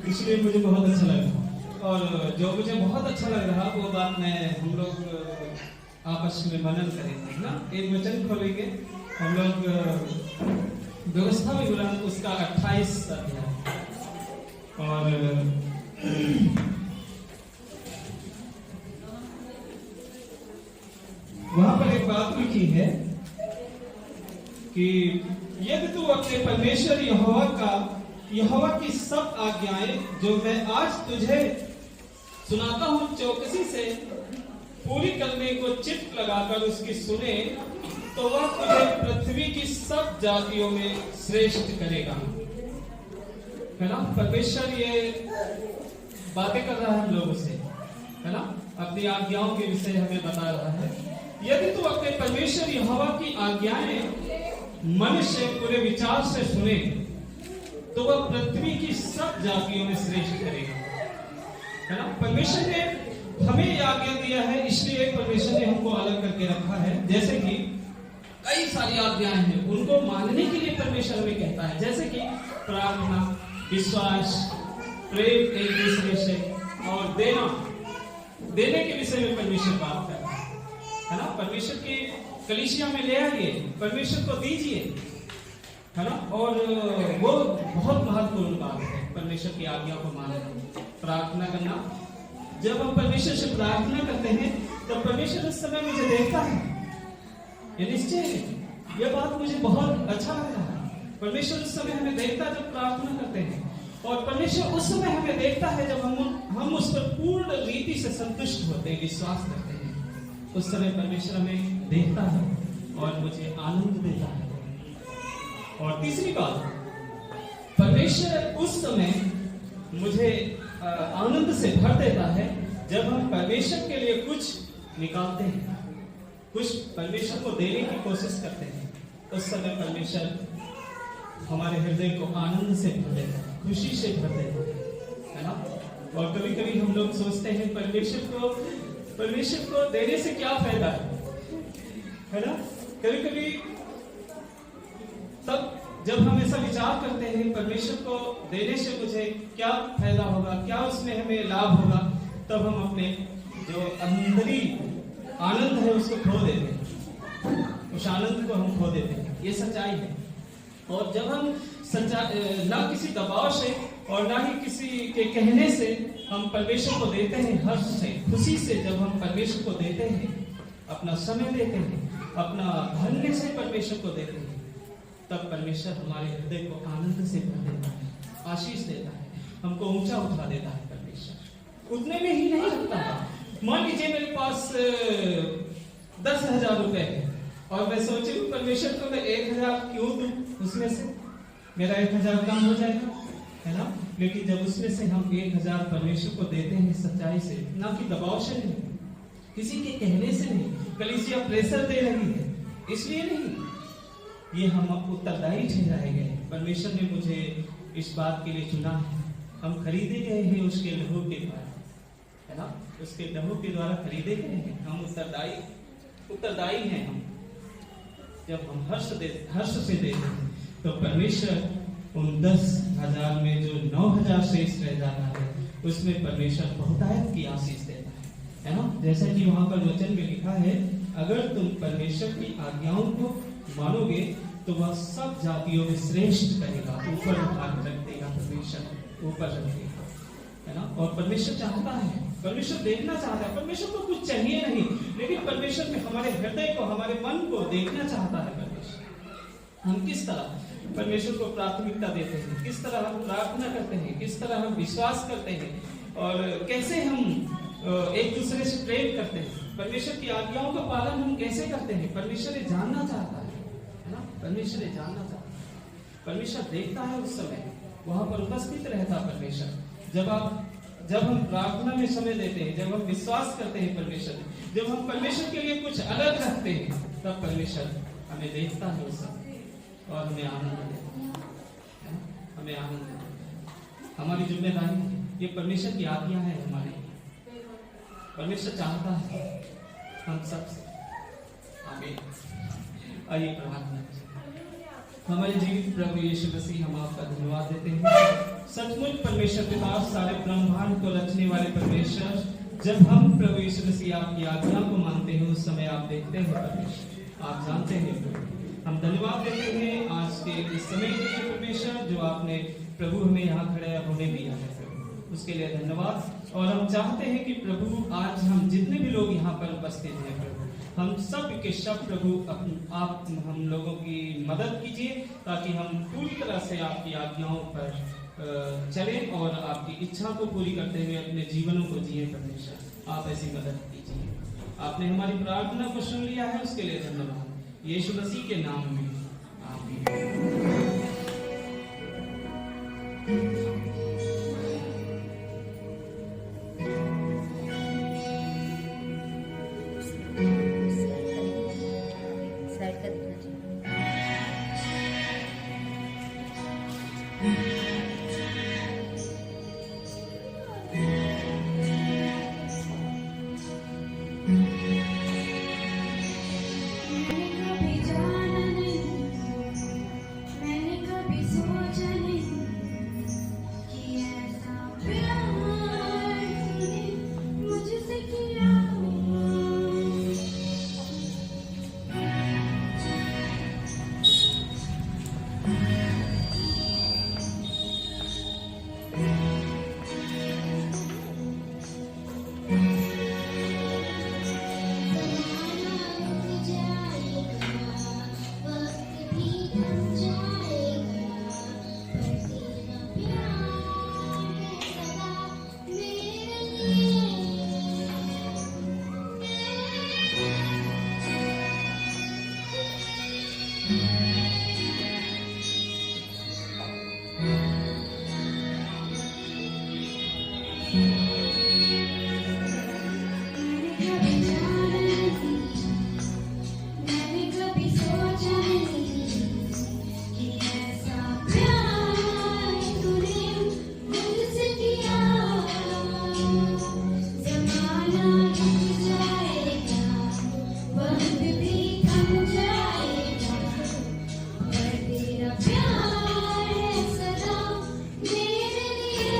इसलिए मुझे बहुत अच्छा लगा। और जो मुझे बहुत अच्छा लग रहा वो बात मैं हम लोग आपस में मनन करेंगे ना। एक वचन खोलेंगे हम लोग, व्यवस्था में बुलंद उसका 28 अध्याय। और वहां पर एक बात लिखी है कि यदि तू अपने परमेश्वर यहोवा की सब आज्ञाएं जो मैं आज तुझे सुनाता हूं चौकसी से पूरी करने को चित्त लगाकर उसकी सुने, तो वह तुझे पृथ्वी की सब जातियों में श्रेष्ठ करेगा। है ना, परमेश्वर ये बातें कर रहा है हम लोगों से, है ना, अपनी आज्ञाओं के विषय हमें बता रहा है। यदि तू अपने परमेश्वर यहोवा की आज्ञाएं मन से पूरे विचार से सुने, तो वह पृथ्वी की सब जातियों में श्रेष्ठ करेगा। है ना, परमेश्वर ने हमें ये आज्ञा दिया है, इसलिए परमेश्वर ने हमको अलग करके रखा है। जैसे कि कई सारी आज्ञाएं हैं, उनको मानने के लिए परमेश्वर हमें कहता है, जैसे कि प्रार्थना, विश्वास, प्रेम एक दूसरे से, और देने के विषय में परमेश्वर बात कर रहा है ना। परमेश्वर की कलीसिया में ले आइए, परमेश्वर को दीजिए, है ना। और वो बहुत महत्वपूर्ण बात है, परमेश्वर की आज्ञा को मानना, प्रार्थना करना। जब हम परमेश्वर से प्रार्थना करते हैं तो परमेश्वर उस समय मुझे देखता है, ये निश्चय है। यह बात मुझे बहुत अच्छा लग रहा है। परमेश्वर उस समय हमें देखता है जब प्रार्थना करते हैं, और परमेश्वर उस समय हमें देखता है जब हम उस पर पूर्ण रीति से संतुष्ट होते हैं, विश्वास करते हैं। उस समय परमेश्वर हमें देखता है और मुझे आनंद देता है। और तीसरी बात, परमेश्वर उस समय मुझे आनंद से भर देता है जब हम परमेश्वर के लिए कुछ निकालते हैं, कुछ परमेश्वर को देने की कोशिश करते हैं। उस समय परमेश्वर हमारे हृदय को आनंद से भर देता है, खुशी से भर देता है ना। और कभी कभी हम लोग सोचते हैं परमेश्वर को देने से क्या फायदा है ना। कभी कभी तब जब हम ऐसा विचार करते हैं परमेश्वर को देने से मुझे क्या फायदा होगा, क्या उसमें हमें लाभ होगा, तब हम अपने जो अंदरी आनंद है उसको खो देते हैं, उस आनंद को हम खो देते हैं। ये सच्चाई है। और जब हम ना किसी दबाव से और ना ही किसी के कहने से हम परमेश्वर को देते हैं, हर्ष से, खुशी से जब हम परमेश्वर को देते हैं, अपना समय देते हैं, अपना धन्य से परमेश्वर को देते हैं, तब परमेश्वर हमारे हृदय को आनंद से भर देता है, आशीष देता है, हमको ऊंचा उठा देता है। परमेश्वर उतने में ही नहीं रखता है। मान लीजिए मेरे पास 10,000 रुपए है और मैं सोचूं परमेश्वर को मैं 1,000 क्यों दूं, उसमें से मेरा 1,000 कम हो जाएगा, है ना। लेकिन जब उसमें से हम 1,000 परमेश्वर को देते हैं सच्चाई से, ना कि दबाव से नहीं, किसी के कहने से नहीं, कलीसिया प्रेशर दे रही है इसलिए नहीं, ये हम उत्तरदायी ठहराए गए। परमेश्वर ने मुझे इस बात के लिए चुना है। हम खरीदे गए हैं उसके लहू के द्वारा, है ना, उसके लहू के द्वारा खरीदे गए हैं। हम उत्तरदायी हैं। हम जब हम हर्ष से देते हैं तो परमेश्वर उन 10,000 में जो 9,000 शेष रह जाता है उसमें परमेश्वर बहुतायत की आशीष देता है ना। जैसा कि वहां पर वचन में लिखा है, अगर तुम परमेश्वर की आज्ञाओं को मानोगे तो वह सब जातियों में श्रेष्ठ करेगा, ऊपर भाग रख देगा, परमेश्वर ऊपर रख देगा, है ना। और परमेश्वर चाहता है, परमेश्वर देखना चाहता है, परमेश्वर को कुछ चाहिए नहीं, लेकिन परमेश्वर में हमारे हृदय को, हमारे मन को देखना चाहता है परमेश्वर। हम किस तरह परमेश्वर को प्राथमिकता देते हैं, किस तरह हम प्रार्थना करते हैं, किस तरह हम विश्वास करते हैं, और कैसे हम एक दूसरे से प्रेम करते हैं, परमेश्वर की आज्ञाओं का पालन हम कैसे करते हैं, परमेश्वर ये जानना चाहता है ना। परमेश्वर ये जानना चाहता है। परमेश्वर देखता है, उस समय वहां पर उपस्थित रहता परमेश्वर। जब हम प्रार्थना में समय देते हैं, जब हम विश्वास करते हैं परमेश्वर, जब हम परमेश्वर के लिए कुछ अलग रखते हैं, तब परमेश्वर हमें देखता है उस समय और हमें आनंद देता है, हमें आनंद देता है। हमारी जिम्मेदारी है, ये परमेश्वर की आज्ञा है हमारी। परमेश्वर चाहता है हम सबसे। आमीन। आइए प्रार्थना। हमारे जीवित प्रभु यीशु मसीह, हम आपका धन्यवाद देते हैं। सचमुच परमेश्वर पिता, सारे ब्रह्मांड को रचने वाले परमेश्वर, जब हम प्रभु यीशु मसीह आपकी आज्ञा को मानते हैं उस समय आप देखते हैं परमेश्वर, आप जानते हैं प्रभु। हम धन्यवाद देते हैं आज के इस समय के लिए परमेश्वर, जो आपने प्रभु हमें यहाँ खड़े होने दिया है प्रभु, उसके लिए धन्यवाद। और हम चाहते हैं कि प्रभु आज हम जितने भी लोग यहाँ पर उपस्थित हैं प्रभु, हम सब के सब प्रभु आप हम लोगों की मदद कीजिए, ताकि हम पूरी तरह से आपकी आज्ञाओं पर चलें और आपकी इच्छा को पूरी करते हुए अपने जीवनों को जिए परमेश्वर। आप ऐसी मदद कीजिए। आपने हमारी प्रार्थना को सुन लिया है, उसके लिए धन्यवाद। यीशु मसीह के नाम में आमीन। साइड का दिखना चाहिए। मैंने कभी जाना नहीं, मैंने कभी सोचा नहीं कि ऐसा प्यार तूने मुझसे किया। मैंने कभी सोचा नहीं कि ऐसा प्यार तूने मुझसे किया। ज़माना रुक जाएगा, वक्त भी थम जाएगा, पर तेरा प्यार है सदा मेरे लिए।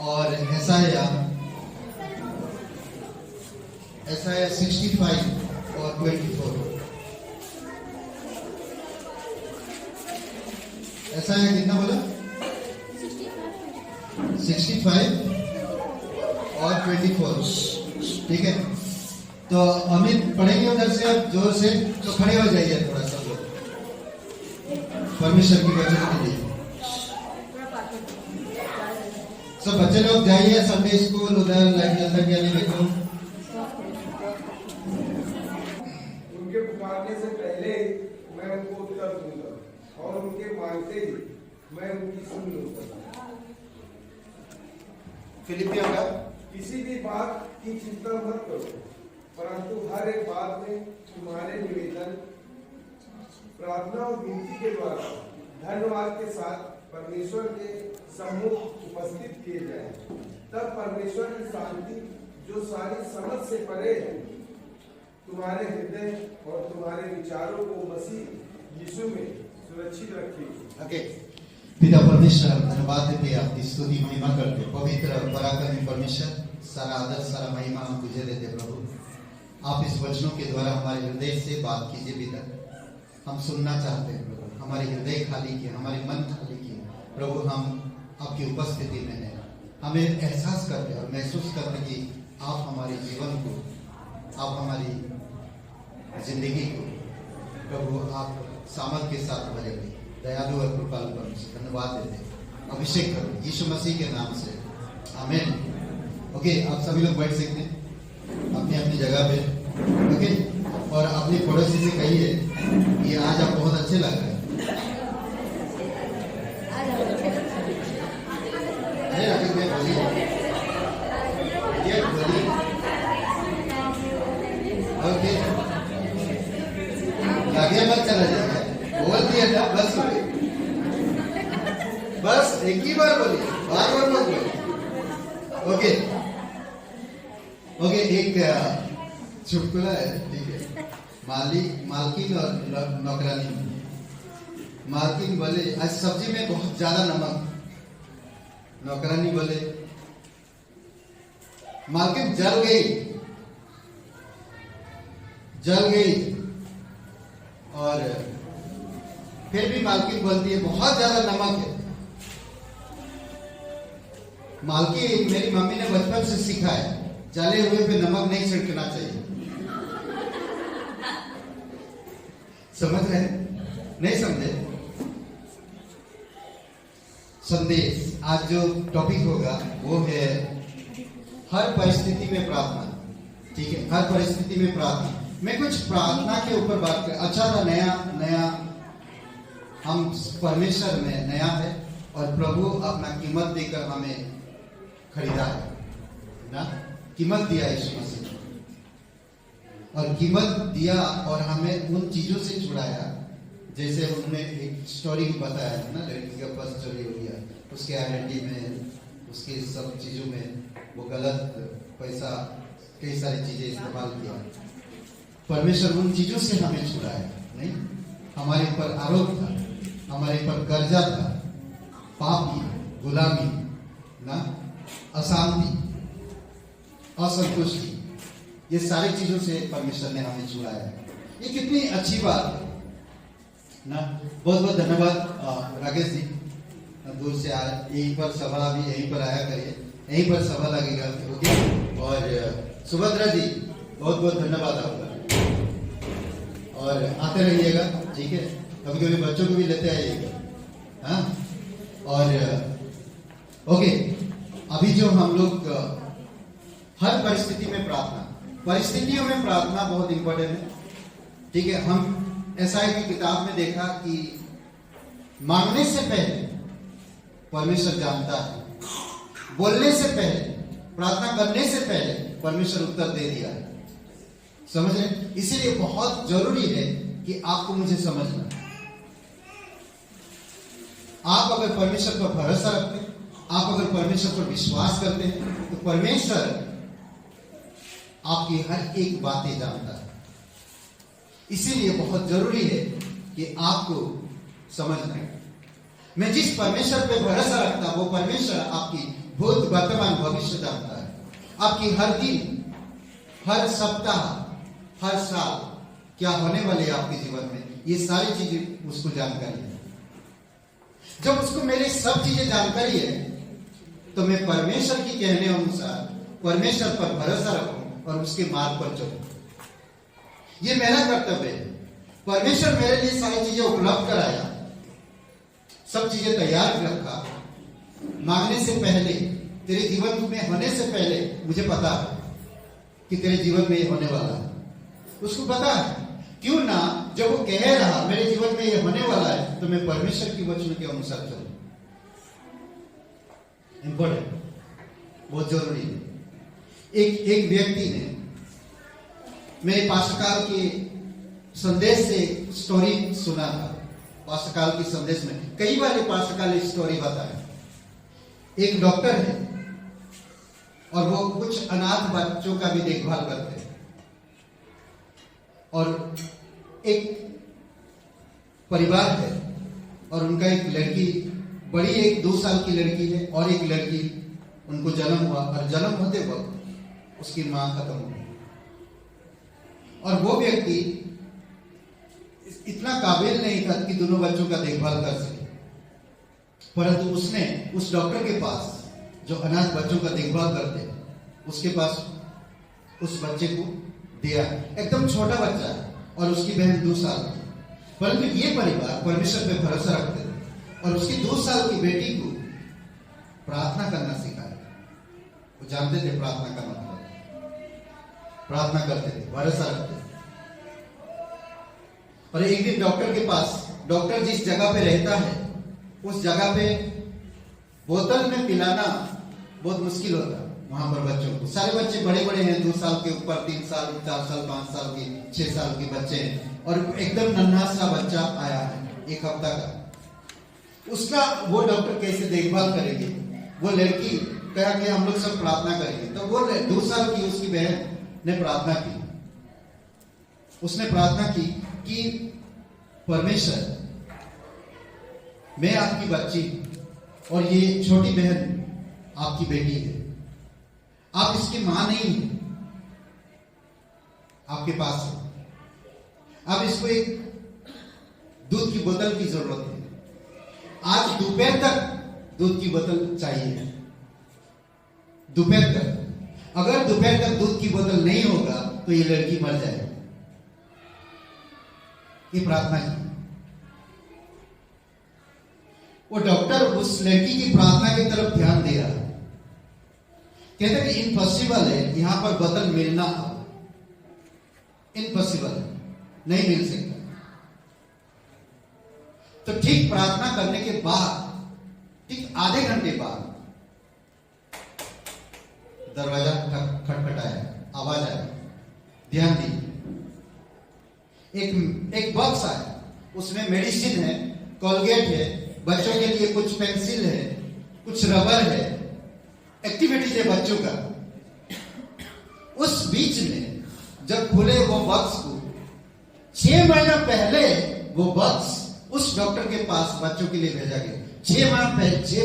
और यशायाह 65 और 24। यशायाह कितना बोला? 65 और 24। ठीक है, तो अमित पढ़ेंगे उधर से, अब जोर से, तो खड़े हो जाइए थोड़ा सब लोग परमेश्वर की वचन के लिए। सब बच्चे लोग जाइए संडे स्कूल, उधर लाइट जलता क्या नहीं देखो। उनके पुकारने से पहले मैं उनको उत्तर दूंगा और उनके मांगते ही मैं उनकी सुन लूंगा। फिलिपियों का किसी भी बात की चिंता मत करो, परंतु हर एक बात में तुम्हारे निवेदन, प्रार्थना और विनती के द्वारा धन्यवाद के साथ परमेश्वर के सम्मुख उपस्थित किए जाए। तब परमेश्वर की शांति जो सारी समझ से परे है तुम्हारे हृदय और तुम्हारे विचारों को मसीह यीशु में सुरक्षित रखेगी। ओके, पिता परमेश्वर धन्यवाद देते, आपकी स्तुति महिमा करते। पवित्र पराक्रमी परमेश्वर, सारा आदर सारा महिमा हम तुझे देते प्रभु। आप इस वचनों के द्वारा हमारे हृदय से बात कीजिए पिता, हम सुनना चाहते हैं प्रभु। हमारे हृदय खाली किए, हमारे मन खाली किए प्रभु। हम आपकी उपस्थिति में हैं, हमें एहसास करते और महसूस करते कि आप हमारे जीवन को, आप हमारी जिंदगी को प्रभु आप सामर्थ के साथ भरेंगे। दयालु और कृपालु परमेश्वर धन्यवाद देते, अभिषेक करो यीशु मसीह के नाम से, आमीन। ओके, आप सभी लोग बैठ सकते हैं अपनी अपनी जगह पे। ओके, और अपनी पड़ोसी से कहिए कि आज आप बहुत अच्छे लग रहे हैं। अरे अभी मैं बोलिए, ये बोलिए। ओके, आगे मत चला जाएगा, बोल दिया था बस, बस एक ही बार बोलिए, बार बार मत बोलिए। ओके ओके, एक चुटकुला है, ठीक है। मालकिन और नौकरानी। मालकिन बोले आज सब्जी में बहुत ज्यादा नमक। नौकरानी बोले, मालकिन जल गई। और फिर भी मालकिन बोलती है बहुत ज्यादा नमक है। मालकिन, मेरी मम्मी ने बचपन से सिखा है जले हुए पे नमक नहीं छिड़कना चाहिए। समझ रहे हैं? नहीं समझे? संदेश आज जो टॉपिक होगा वो है हर परिस्थिति में प्रार्थना। ठीक है, हर परिस्थिति में प्रार्थना। मैं कुछ प्रार्थना के ऊपर बात कर। अच्छा था, नया हम परमेश्वर में नया है और प्रभु अपना कीमत देकर हमें खरीदा है ना, कीमत दिया यीशु मसीह, और कीमत दिया और हमें उन चीजों से छुड़ाया। जैसे उन्होंने एक स्टोरी बताया ना, लड़की का पर्स चोरी हो गया, उसके आइडेंटिटी में, उसके सब चीजों में वो गलत पैसा, कई सारी चीजें इस्तेमाल किया। परमेश्वर उन चीजों से हमें छुड़ाया नहीं। हमारे ऊपर आरोप था, हमारे ऊपर कर्जा था, पाप की गुलामी ना, अशांति, असंतुष्टि, ये सारी चीजों से परमेश्वर ने हमें छुड़ाया। ये कितनी अच्छी बात है ना। बहुत बहुत धन्यवाद राकेश जी, दूर से आए। यहीं पर सभा भी यहीं पर आया करिए, यहीं पर सभा लगेगा। ओके, और सुभद्रा जी बहुत बहुत धन्यवाद आपका, और आते रहिएगा। ठीक है, कभी कभी बच्चों को भी लेते आइएगा। हाँ, और ओके, अभी जो हम लोग हर परिस्थिति में प्रार्थना, परिस्थितियों में प्रार्थना बहुत इंपॉर्टेंट है। ठीक है, हम एसाई की किताब में देखा कि मांगने से पहले परमेश्वर जानता है, बोलने से पहले, प्रार्थना करने से पहले परमेश्वर उत्तर दे दिया है। समझ रहे? इसीलिए बहुत जरूरी है कि आपको मुझे समझना। आप अगर परमेश्वर पर भरोसा रखते हैं, आप अगर परमेश्वर पर विश्वास करते हैं, तो परमेश्वर आपकी हर एक बातें जानता है। इसीलिए बहुत जरूरी है कि आपको समझना है। मैं जिस परमेश्वर पे भरोसा रखता हूं, वो परमेश्वर आपकी भूत, वर्तमान, भविष्य जानता है। आपकी हर दिन, हर सप्ताह, हर साल क्या होने वाले आपके जीवन में, ये सारी चीजें उसको जानकारी है। जब उसको मेरी सब चीजें जानकारी है तो मैं परमेश्वर की कहने अनुसार परमेश्वर पर भरोसा रखूं और उसके मार्ग पर चलूं। ये मेरा कर्तव्य है। परमेश्वर मेरे लिए सारी चीजें उपलब्ध कराया, सब चीजें तैयार रखा। मांगने से पहले, तेरे जीवन में होने से पहले मुझे पता है कि तेरे जीवन में ये होने वाला है। उसको पता है, क्यों ना जब वो कह रहा मेरे जीवन में ये होने वाला है तो मैं परमेश्वर की वचन के अनुसार चलूं। इंपॉर्टेंट, बहुत जरूरी है। एक व्यक्ति ने मेरे पास्टरकाल के संदेश से स्टोरी सुना था। पास्टरकाल के संदेश में कई बार पास्टरकाल स्टोरी बताए। एक डॉक्टर है और वो कुछ अनाथ बच्चों का भी देखभाल करते हैं, और एक परिवार है और उनका एक लड़की, बड़ी एक 2 साल की लड़की है और एक लड़की, उनको जन्म हुआ और जन्म होते वक्त उसकी मां खत्म हो गई। और वो व्यक्ति इतना काबिल नहीं था कि दोनों बच्चों का देखभाल कर सके, परंतु उसने उस डॉक्टर के पास, जो अनाथ बच्चों का देखभाल करते हैं, उसके पास उस बच्चे को दिया। एकदम छोटा बच्चा है और उसकी बहन 2 साल की, परंतु ये परिवार परमेश्वर पे भरोसा रखते थे और उसकी 2 साल की बेटी को प्रार्थना करना सिखाया। वो जानते थे प्रार्थना का मतलब, प्रार्थना करते थे, भरोसा रखते थे। और एक दिन डॉक्टर के पास, डॉक्टर जिस जगह पे रहता है उस जगह पे बोतल में पिलाना बहुत मुश्किल होता है वहां पर बच्चों को। सारे बच्चे बड़े बड़े हैं, 2 साल के ऊपर, 3 साल, 4 साल, 5 साल के, 6 साल के बच्चे हैं, और एकदम नन्हा सा बच्चा आया है 1 हफ्ता का। उसका वो डॉक्टर कैसे देखभाल करेंगे? वो लड़की कहा कि हम लोग सब प्रार्थना करेंगे। तो वो 2 साल की उसकी बहन ने प्रार्थना की। उसने प्रार्थना की कि परमेश्वर, मैं आपकी बच्ची हूं और ये छोटी बहन आपकी बेटी है, आप इसकी मां नहीं है, आपके पास है, अब इसको एक दूध की बोतल की जरूरत है। आज दोपहर तक दूध की बोतल चाहिए, दोपहर तक। अगर दोपहर तक दूध की बोतल नहीं होगा तो ये लड़की मर जाएगी। ये प्रार्थना की। वो डॉक्टर उस लड़की की प्रार्थना की तरफ ध्यान दे रहा है। कहते कि इम्पॉसिबल है यहां पर बोतल मिलना, इम्पॉसिबल है, नहीं मिल सकता। तो ठीक प्रार्थना करने के बाद, ठीक आधे घंटे बाद दरवाजा खटखटाया, आवाज आई, ध्यान दी। एक बॉक्स आया, उसमें मेडिसिन है, कोलगेट है, बच्चों के लिए कुछ पेंसिल है, कुछ रबर है, एक्टिविटीज है बच्चों का। उस बीच में जब खुले वो बॉक्स को, 6 महीना पहले वो बॉक्स उस डॉक्टर के पास बच्चों के लिए भेजा गया। 6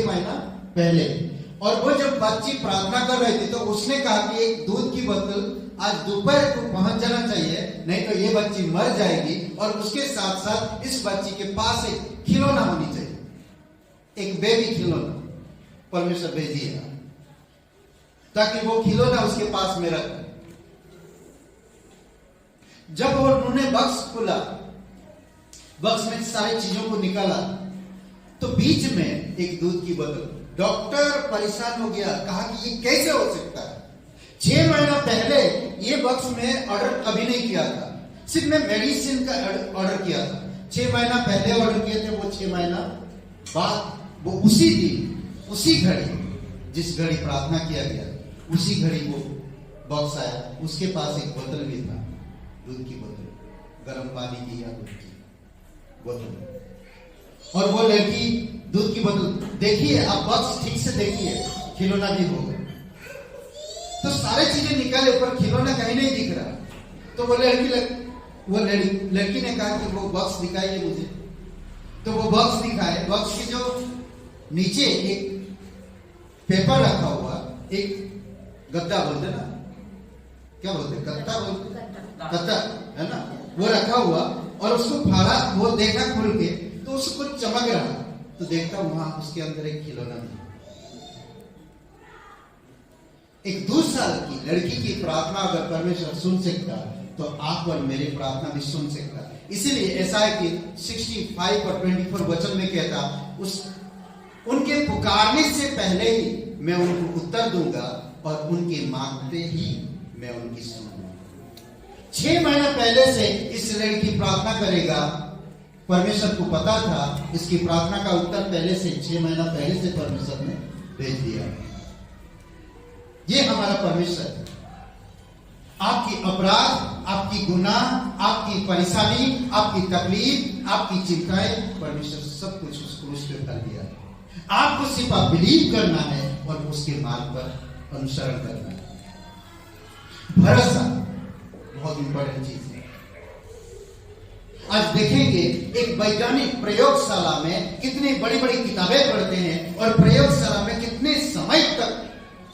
महीना पहले। और वो जब बच्ची प्रार्थना कर रही थी तो उसने कहा कि एक दूध की बोतल आज दोपहर को पहुंच जाना चाहिए, नहीं तो ये बच्ची मर जाएगी। और उसके साथ साथ इस बच्ची के पास एक खिलौना होनी चाहिए, एक बेबी खिलौना परमेश्वर भेजिए, ताकि वो खिलौना उसके पास में रखे। जब उन्होंने बक्स खोला, बक्स में सारी चीजों को निकाला, तो बीच में एक दूध की बोतल। डॉक्टर परेशान हो गया, कहा कि ये कैसे हो सकता है? 6 महीना पहले ये बक्स में ऑर्डर कभी नहीं किया था, सिर्फ मैं मेडिसिन का ऑर्डर किया था। 6 महीना पहले ऑर्डर किए थे, वो 6 महीना बाद, वो उसी दिन, उसी घड़ी, जिस घड़ी प्रार्थना किया गया, उसी घड़ी वो बॉक्स आया। उसके पास एक बोतल भी था, दूध की बोतल, गर्म पानी की या दूध की बोतल। और वो लड़की दूध की बोतल, देखिए आप बॉक्स ठीक से देखिए, खिलौना भी होगा। तो सारे चीजें निकाले, पर खिलौना कहीं नहीं दिख रहा। तो वो लड़की ने कहा कि वो बॉक्स दिखाइए मुझे। तो वो बॉक्स दिखाए। बॉक्स के जो नीचे एक पेपर रखा हुआ, एक गद्दा बोलते ना, क्या बोलते, गद्दा बोलते, गद्दा है ना, वो रखा हुआ और उसको फाड़ा, वो देखा खुल के तो उसको चमक रहा, तो देखता वहां उसके अंदर एक खिलौना था। एक 2 साल की लड़की की प्रार्थना अगर परमेश्वर सुन सकता तो आप और मेरी प्रार्थना भी सुन सकता। इसीलिए ऐसा है कि 65 और 24 वचन में कहता, उस उनके पुकारने से पहले ही मैं उनको उत्तर दूंगा और उनके मांगते ही मैं उनकी सुनूंगा। 6 महीना पहले से इस लड़की प्रार्थना करेगा, परमेश्वर को पता था इसकी प्रार्थना का उत्तर पहले से 6 महीना पहले से परमेश्वर ने भेज दिया। ये हमारा परमेश्वर है। आपकी अपराध, आपकी गुनाह, आपकी परेशानी, आपकी तकलीफ, आपकी चिंताएं, परमेश्वर सब कुछ उस क्रूस पे कर दिया है। आपको सिर्फ आप बिलीव करना है और उसके मार्ग पर अनुसरण करना है। भरोसा बहुत इंपॉर्टेंट चीज है। आज देखेंगे एक वैज्ञानिक प्रयोगशाला में कितनी बड़ी बड़ी किताबें पढ़ते हैं और प्रयोगशाला में कितने समय तक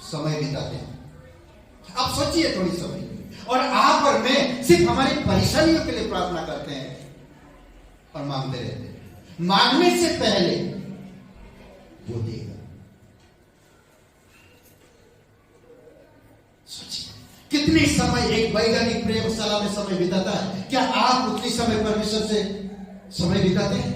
समय बिताते हैं। आप सोचिए थोड़ी समय, और आप और मैं सिर्फ हमारी परेशानियों के लिए प्रार्थना करते हैं और मांगते रहते हैं। मांगने से पहले वो देगा। सोचिए कितने समय एक वैज्ञानिक प्रयोगशाला में समय बिताता है। क्या आप उतनी समय परमेश्वर से समय बिताते हैं?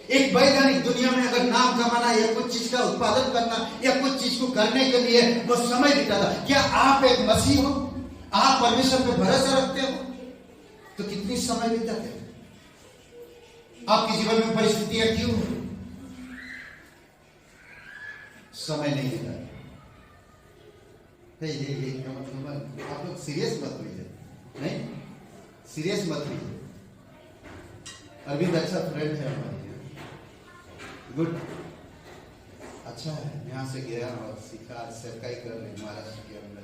एक वैज्ञानिक दुनिया में अगर नाम कमाना या कुछ चीज का उत्पादन करना या कुछ चीज को करने के लिए वो समय बिताता। क्या आप एक मसीह हो? आप परमेश्वर पे भरोसा रखते हो तो कितनी समय बिताते हो? आपके जीवन में परिस्थितियां क्यों है? समय नहीं बिताते। ये मतलब आप लोग सीरियस मत होइए, नहीं सीरियस मत होइए। अरविंद अच्छा फ्रेंड है हमारे, गुड, अच्छा है। यहाँ से गया और सीखा, सेवकाई कर रहे महाराष्ट्र के अंदर,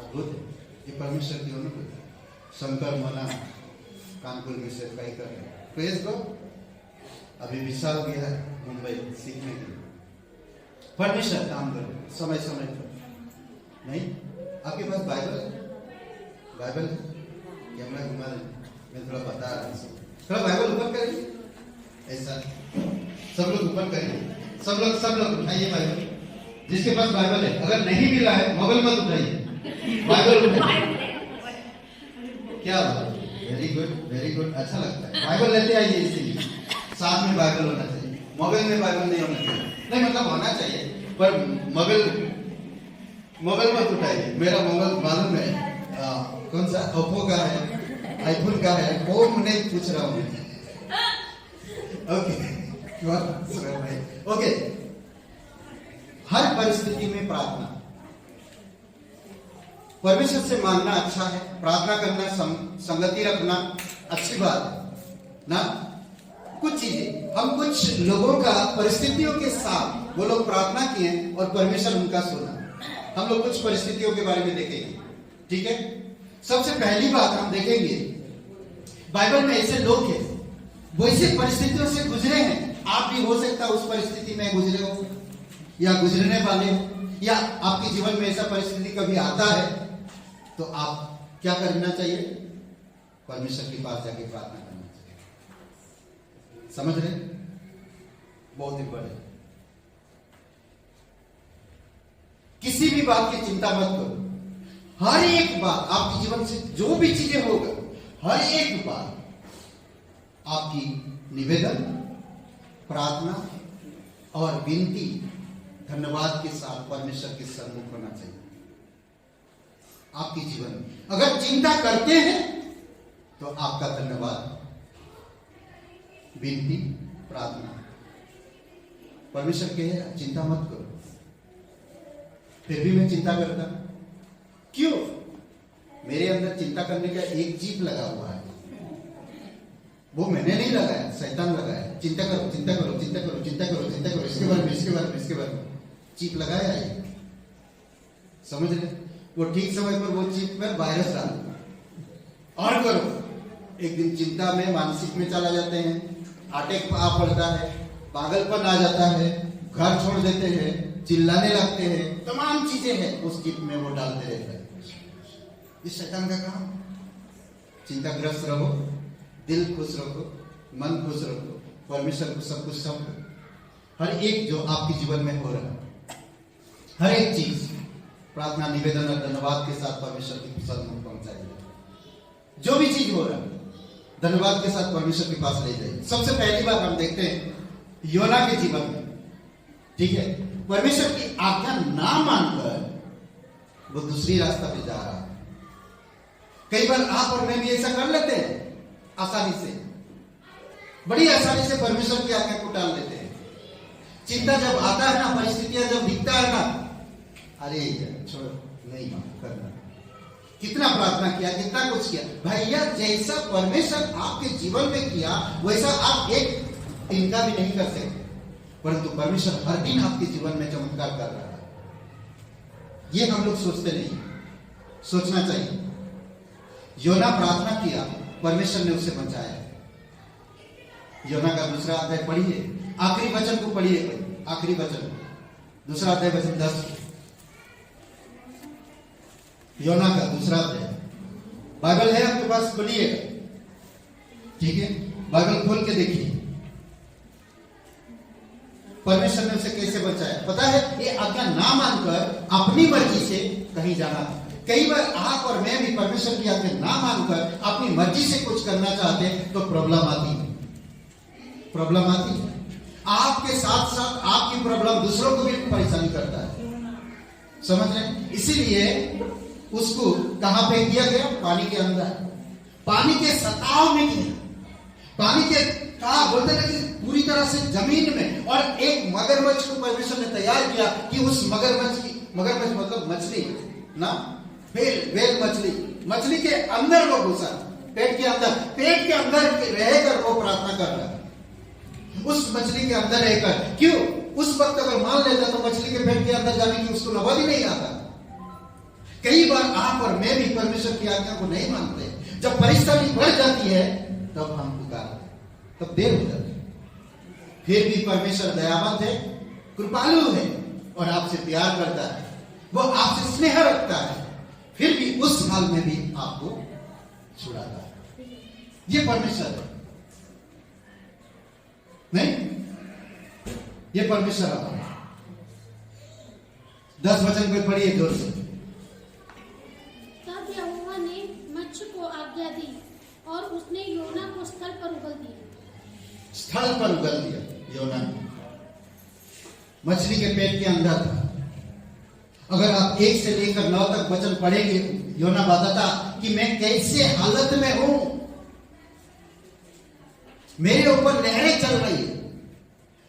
अद्भुत है। ये परमेश्वर की अनुभूति। शंकर मना कानपुर में सेवकाई कर रहे हैं, प्रेज गॉड। अभी विशाल गया है मुंबई सीखने के लिए। परमेश्वर काम करो समय समय पर। नहीं, आपके पास बाइबल है? बाइबल है? कैमरा घुमा दें, मैं थोड़ा बता रहा हूँ। थोड़ा बाइबल ऊपर करिए, ऐसा सब लोग ऊपर करिए, सब लोग उठाइए बाइबल। जिसके पास बाइबल है, अगर नहीं मिला है मोबाइल मत उठाइए, बाइबल उठाइए। क्या बात, वेरी गुड, अच्छा लगता है। बाइबल लेते आइए, इसीलिए साथ में बाइबल होना चाहिए। मोबाइल में बाइबल नहीं होना चाहिए, नहीं मतलब होना चाहिए पर मोबाइल मत उठाइए। मेरा मोबाइल मालूम है कौन सा, ओप्पो का है, आईफोन का है, वो नहीं पूछ रहा हूँ। ओके, हर परिस्थिति में प्रार्थना, परमेश्वर से मांगना अच्छा है, प्रार्थना करना, संगति रखना अच्छी बात है ना। कुछ चीजें हम कुछ लोगों का परिस्थितियों के साथ वो लोग प्रार्थना किए और परमेश्वर उनका सुना। हम लोग कुछ परिस्थितियों के बारे में देखेंगे, ठीक है। सबसे पहली बात हम देखेंगे, बाइबल में ऐसे लोग हैं वो ऐसे परिस्थितियों से गुजरे हैं। आप भी हो सकता है उस परिस्थिति में गुजरे हो या गुजरने वाले हो, या आपके जीवन में ऐसा परिस्थिति कभी आता है तो आप क्या करना चाहिए? परमेश्वर के पास जाके प्रार्थना करना चाहिए। समझ रहे? बहुत इंपॉर्टेंट। किसी भी बात की चिंता मत करो। हर एक बात आपके जीवन से जो भी चीजें होगा, हर एक बात आपकी निवेदन, प्रार्थना और विनती, धन्यवाद के साथ परमेश्वर के सम्मुख होना चाहिए। आपके जीवन में अगर चिंता करते हैं तो आपका धन्यवाद, विनती, प्रार्थना। परमेश्वर कहे चिंता मत करो, फिर भी मैं चिंता करता। क्यों? मेरे अंदर चिंता करने का एक जीप लगा हुआ है, वो मैंने नहीं लगाया, शैतान लगाया। चिंता करो, चिंता करो, चिंता करो, चिंता करो, चिंता करो, इसके बारे में, इसके बारे में, इसके बारे में चीप लगाया है। समझ रहे? वो ठीक समय पर वो चीप में वायरस डाल और करो। एक दिन चिंता में, मानसिक में चला जाते हैं, अटैक आ पड़ता है, पागलपन आ जाता है, घर छोड़ देते हैं, चिल्लाने लगते हैं, तमाम चीजें हैं उस चिप में वो डालते रहते हैं। इस शैतान का काम। चिंताग्रस्त रहो, दिल खुश रखो, मन खुश रखो, परमेश्वर को सब कुछ सौंपो। हर एक जो आपके जीवन में हो रहा है, हर एक चीज प्रार्थना, निवेदन और धन्यवाद के साथ परमेश्वर की सन्मुख पहुंचाइए। जो भी चीज हो रहा है धन्यवाद के साथ परमेश्वर के पास ले जाइए। सबसे पहली बात हम देखते हैं योना के जीवन में, ठीक है, परमेश्वर की आज्ञा ना मानकर वो दूसरी रास्ता पे जा रहा है। कई बार आप और मैं भी ऐसा कर लेते हैं, आसानी से, बड़ी आसानी से परमेश्वर की आज्ञा को टाल देते हैं। चिंता जब आता है ना, परिस्थितियां जब दिखता है ना, अरे छोड़, नहीं करना। कितना प्रार्थना किया, कितना कुछ किया, भैया जैसा परमेश्वर आपके जीवन में किया वैसा आप एक दिन का भी नहीं कर सकते, परंतु परमेश्वर हर दिन आपके जीवन में चमत्कार कर रहा है। ये हम लोग सोचते नहीं, सोचना चाहिए। योना प्रार्थना किया, परमेश्वर ने उसे बचाया। योना का दूसरा अध्याय पढ़िए, आखिरी वचन को पढ़िए, आखिरी वचन, दूसरा अध्याय वचन 10। योना का दूसरा अध्याय, बाइबल है आपके पास, खोलिएगा, ठीक है, बाइबल खोल के देखिए परमेश्वर ने उसे कैसे बचाया। पता है, ये आज्ञा ना मानकर अपनी मर्जी से कहीं जाना था। कई बार आप और मैं भी परमेश्वर की आज्ञा ना मानकर अपनी मर्जी से कुछ करना चाहते हैं तो प्रॉब्लम आती है, प्रॉब्लम आती है। आपके साथ साथ आपकी प्रॉब्लम दूसरों को भी परेशानी करता है, समझ रहे हैं? इसीलिए उसको कहां फेंक दिया गया? पानी के अंदर, पानी के सताव में किया, पानी के कहा बोलते ना कि पूरी तरह से जमीन में। और एक मगरमच्छ को परमेश्वर ने तैयार किया कि उस मगरमच्छ की, मगरमच्छ मतलब मछली ना, वेल मछली के अंदर वो घुसा, पेट के अंदर रहकर वो प्रार्थना कर रहा है, उस मछली के अंदर रहकर। क्यों? उस वक्त अगर मान लेता तो मछली के पेट के अंदर जाने की उसको नौबत ही नहीं आता। कई बार आप और मैं भी परमेश्वर की आज्ञा को नहीं मानते। जब परेशानी बढ़ जाती है तब हम पुकारते, तब देर हो जाती है। फिर भी परमेश्वर दयावंत है, कृपालु है और आपसे प्यार करता है, वो आपसे स्नेह रखता है, फिर भी उस हाल में भी आपको छुड़ाता है। ये परमेश्वर है, नहीं, ये परमेश्वर है। 10 वचन को पढ़िए जोर से। तब यहोवा ने मच्छर को आज्ञा दी और उसने योना को स्थल पर उगल दिया। स्थल पर उगल दिया योना, मछली के पेट के अंदर था। अगर आप 1 से लेकर 9 तक वचन पढ़ेंगे, योना बताता कि मैं कैसे हालत में हूं, मेरे ऊपर लहरें चल रही है,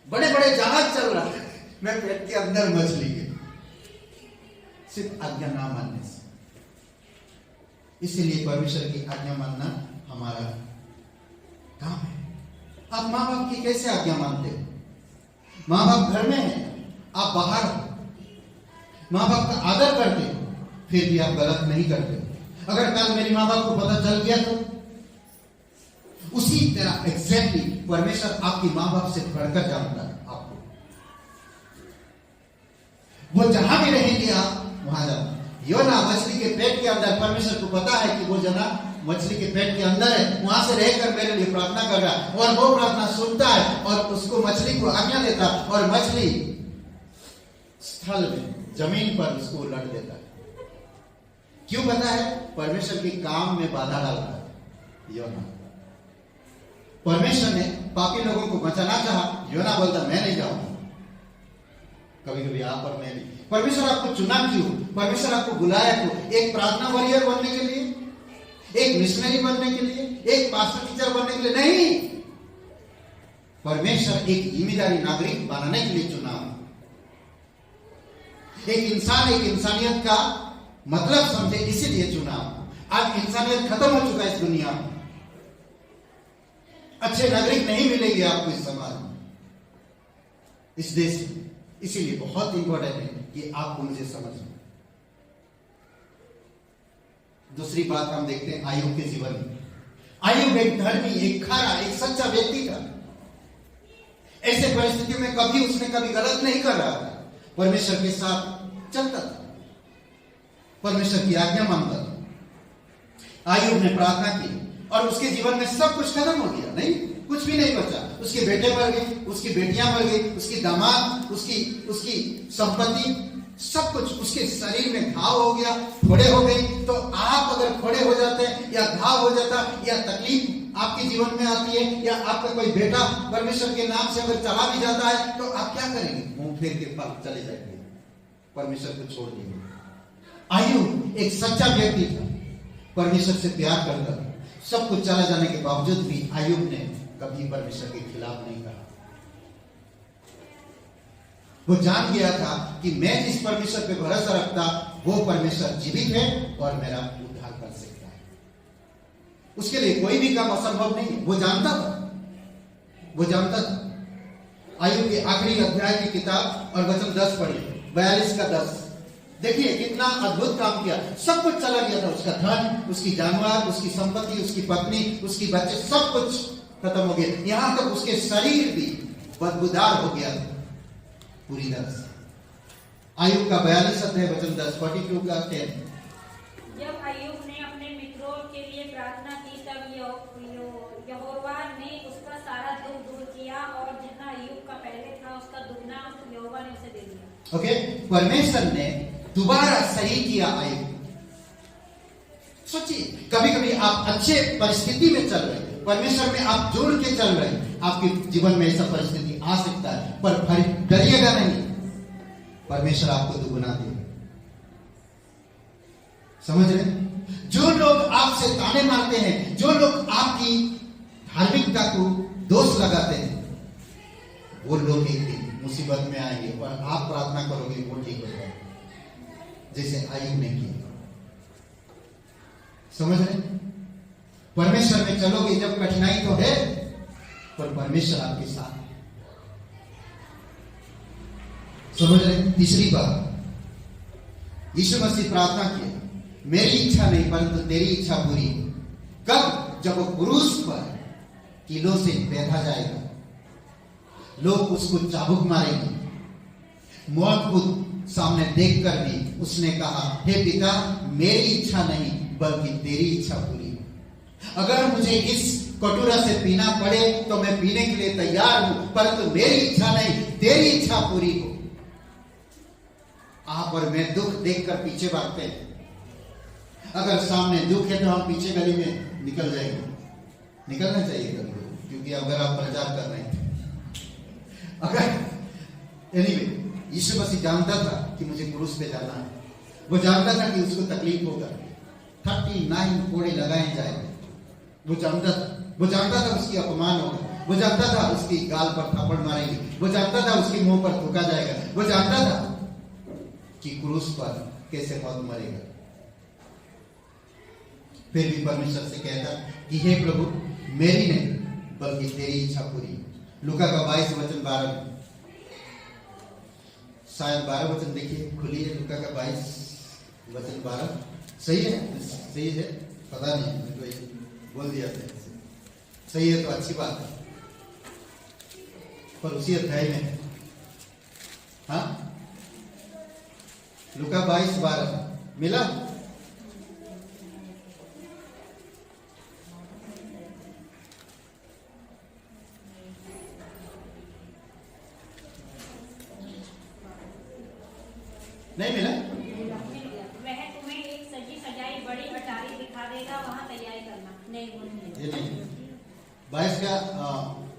बड़े बड़े जहाज चल रहा है, मैं पेट के अंदर मछली के, सिर्फ आज्ञा ना मानने से। इसीलिए परमेश्वर की आज्ञा मानना हमारा काम है। आप माँ बाप की कैसे आज्ञा मानते हो? माँ बाप घर में है, आप बाहर हो, माँ बाप का आदर करते हो, फिर भी आप गलत नहीं करते हो। अगर कल मेरी माँ बाप को पता चल गया तो उसी तरह एग्जैक्टली परमेश्वर आपकी माँ बाप से बढ़कर जानता है आपको। वो जहां भी रहेंगे आप वहां जाना। योना मछली के पेट के अंदर, परमेश्वर को पता है कि वो जना मछली के पेट के अंदर है, वहां से रहकर मेरे लिए प्रार्थना कर रहा है, और वो प्रार्थना सुनता है और उसको, मछली को आज्ञा देता, और मछली स्थल में, जमीन पर उसको उलट देता है। क्यों पता है? परमेश्वर के काम में बाधा डालता है योना। परमेश्वर ने पापी लोगों को बचाना चाहा, योना बोलता मैं नहीं जाऊंगा। कभी कभी आप और मैं भी, परमेश्वर आपको चुना क्यों? परमेश्वर आपको बुलाया क्यों? एक प्रार्थना वॉरियर बनने के लिए, एक मिशनरी बनने के लिए, एक पास्टर टीचर बनने के लिए नहीं। परमेश्वर एक जिम्मेदारी नागरिक बनाने के लिए चुना। एक इंसान, एक इंसानियत का मतलब समझे, इसीलिए चुना। आज इंसानियत खत्म हो चुका है इस दुनिया में। अच्छे नागरिक नहीं मिलेंगे आपको इस समाज में, इस देश में। इसीलिए बहुत इंपॉर्टेंट है कि आपको मुझे समझना। दूसरी बात हम देखते हैं आयुब के जीवन में। आयुब एक धर्मी, एक खरा, एक सच्चा व्यक्ति था। ऐसे परिस्थितियों में कभी उसने कभी गलत नहीं कर रहा था, परमेश्वर के साथ चलता था, परमेश्वर की आज्ञा मानता था। आयुब ने प्रार्थना की और उसके जीवन में सब कुछ खत्म हो गया, नहीं कुछ भी नहीं बचा। उसके बेटे मर गए, उसकी बेटियां मर गई, उसकी दामाद, उसकी संपत्ति, सब कुछ। उसके शरीर में घाव हो गया, फोड़े हो गई। तो आप अगर फोड़े हो जाते हैं या घाव हो जाता या तकलीफ आपके जीवन में आती है या आपका कोई बेटा परमेश्वर के नाम से अगर चला भी जाता है तो आप क्या करेंगे? मुंह फेर के पास चले जाएंगे, परमेश्वर को छोड़ देंगे। आयुब एक सच्चा व्यक्ति था, परमेश्वर से प्यार करता था। सब कुछ चला जाने के बावजूद भी आयुब ने कभी परमेश्वर के खिलाफ नहीं कहा। वो जान गया था कि मैं जिस परमेश्वर पे भरोसा रखता वो परमेश्वर जीवित है और मेरा उद्धार कर सकता है। उसके लिए कोई भी काम असंभव नहीं है, वो जानता था। आयुब के आखिरी अध्याय की किताब और वचन 10 पढ़िए, 42 का 10। देखिए कितना अद्भुत काम किया। सब कुछ चला गया था, उसका धन, उसकी जानवर, उसकी संपत्ति, उसकी पत्नी, उसकी बच्चे, सब कुछ खत्म हो गया। यहां तक उसके शरीर भी बदबूदार हो गया था पूरी तरह से। आयुब का 42 अध्याय वचन 10, 42 का 10। जब अय्यूब ने अपने मित्रों के लिए प्रार्थना की तब यहोवा ने उसका सारा दुख दूर किया और जितना अय्यूब का पहले था उसका दुगना यहोवा ने उसे दे दिया। ओके, परमेश्वर ने दोबारा सही किया आयुब। सोचिए, कभी कभी आप अच्छे परिस्थिति में चल रहे हैं, परमेश्वर में आप जुड़ के चल रहे हैं, आपके जीवन में ऐसा परिस्थिति आ सकता है, पर डरिएगा नहीं, परमेश्वर आपको दुगुना देगा। समझ रहे? जो लोग आपसे ताने मारते हैं, जो लोग आपकी धार्मिकता को दोष लगाते हैं, वो लोग एक दिन मुसीबत में आएंगे और आप प्रार्थना करोगे वो ठीक हो जाएगा, जैसे आयुब ने किया। समझ रहे? परमेश्वर में चलोगे जब कठिनाई तो है, पर परमेश्वर आपके साथ। समझ रहे? तीसरी बात, यीशु मसीह प्रार्थना किया, मेरी इच्छा नहीं परंतु तेरी इच्छा पूरी। कब? जब वो क्रूस पर कीलों से बैठा जाएगा, लोग उसको चाबुक मारेंगे, मौत को सामने देखकर भी उसने कहा, हे पिता, मेरी इच्छा नहीं बल्कि तेरी इच्छा पूरी हो। अगर मुझे इस कटोरा से पीना पड़े तो मैं पीने के लिए तैयार हूं, परंतु मेरी इच्छा नहीं, तेरी इच्छा पूरी हो। आप और मैं दुख देखकर पीछे भागते हैं। अगर सामने दुख है तो हम पीछे गली में निकल जाएंगे। निकलना चाहिए कभी, क्योंकि अगर आप प्रचार कर रहे हैं, अगर एनीवे, यीशु मसीह जानता था कि मुझे क्रूस पे जाना है। वो जानता था कि उसको तकलीफ होगा, 39 कोड़े लगाए जाएंगे। वो जानता था उसकी अपमान होगा, वो जानता था उसकी गाल पर थप्पड़ मारेंगे, वो जानता था उसके मुंह पर थूका जाएगा, वो जानता था कि क्रूस पर कैसे मौत मरेगा। फिर भी परमेश्वर से कहता कि हे प्रभु, मेरी नहीं बल्कि तेरी इच्छा पूरी। लूका का 22 वचन 12, शायद 12 वचन देखिए, खुलिए लूका का 22 वचन 12। सही है, पता नहीं, मैं तो बोल दिया था। सही है तो अच्छी बात है, पर उसी अध्याय में, हाँ, लूका 22:12 मिला। नहीं मिला? वह तुम्हें एक सजी सजाई बड़ी अटारी दिखा देगा, वहां तैयारी करना। नहीं, वो नहीं। ये नहीं 22 का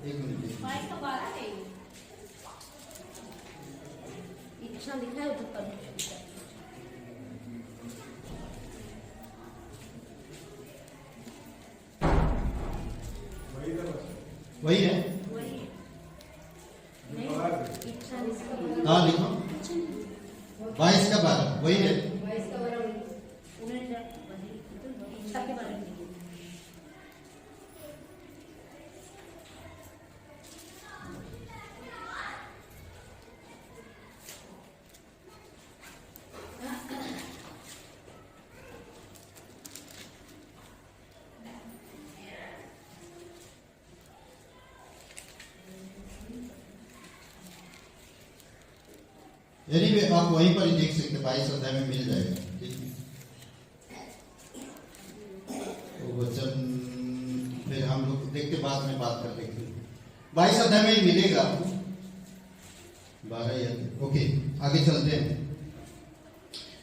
1 मिनट 22 का 12 है। इच्छा लिखा है उधर पर। वही है। इच्छा लिखा। हाँ लिखो, 22 का 12 वही है। इच्छा के बारे में। एनीवे आप वहीं पर ही देख सकते, 22 अध्याय में मिल जाएगा। ठीक है, तो वचन फिर हम लोग देखते बाद में बात कर लेंगे। 22 अध्याय में ही मिलेगा, 12 या ओके। आगे चलते हैं।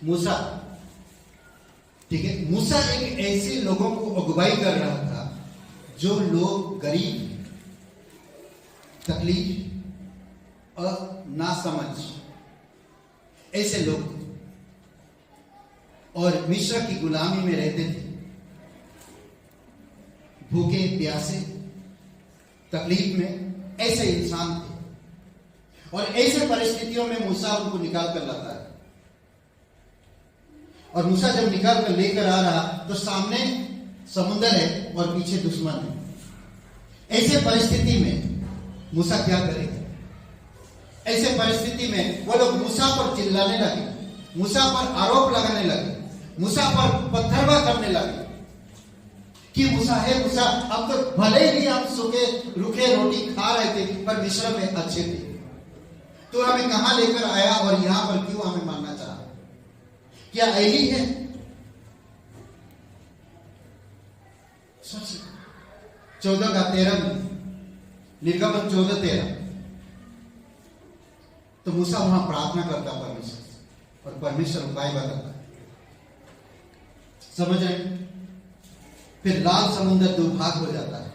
मूसा, ठीक है, मूसा एक ऐसे लोगों को अगुवाई कर रहा था जो लोग गरीब, तकलीफ और नासमझ ऐसे लोग और मिस्र की गुलामी में रहते थे, भूखे प्यासे तकलीफ में ऐसे इंसान थे। और ऐसे परिस्थितियों में मूसा उनको निकाल कर लाता है। और मूसा जब निकाल कर लेकर आ रहा तो सामने समुद्र है और पीछे दुश्मन है। ऐसे परिस्थिति में मूसा क्या करेगा? ऐसे परिस्थिति में वो लोग मूसा पर चिल्लाने लगे, मूसा पर आरोप लगाने लगे, मूसा पर पत्थरवा करने लगे कि मूसा है मूसा, अब तो भले ही हम सूखे रूखे रोटी खा रहे थे पर मिस्र में अच्छे थे, तो हमें कहां लेकर आया और यहां पर क्यों हमें मारना चाहा? क्या यही है? 14:13 में, निर्गमन 14:13, तो मूसा वहां प्रार्थना करता परमेश्वर से और परमेश्वर उपाय बताता। समझ रहे? फिर लाल समुद्र दो भाग हो जाता है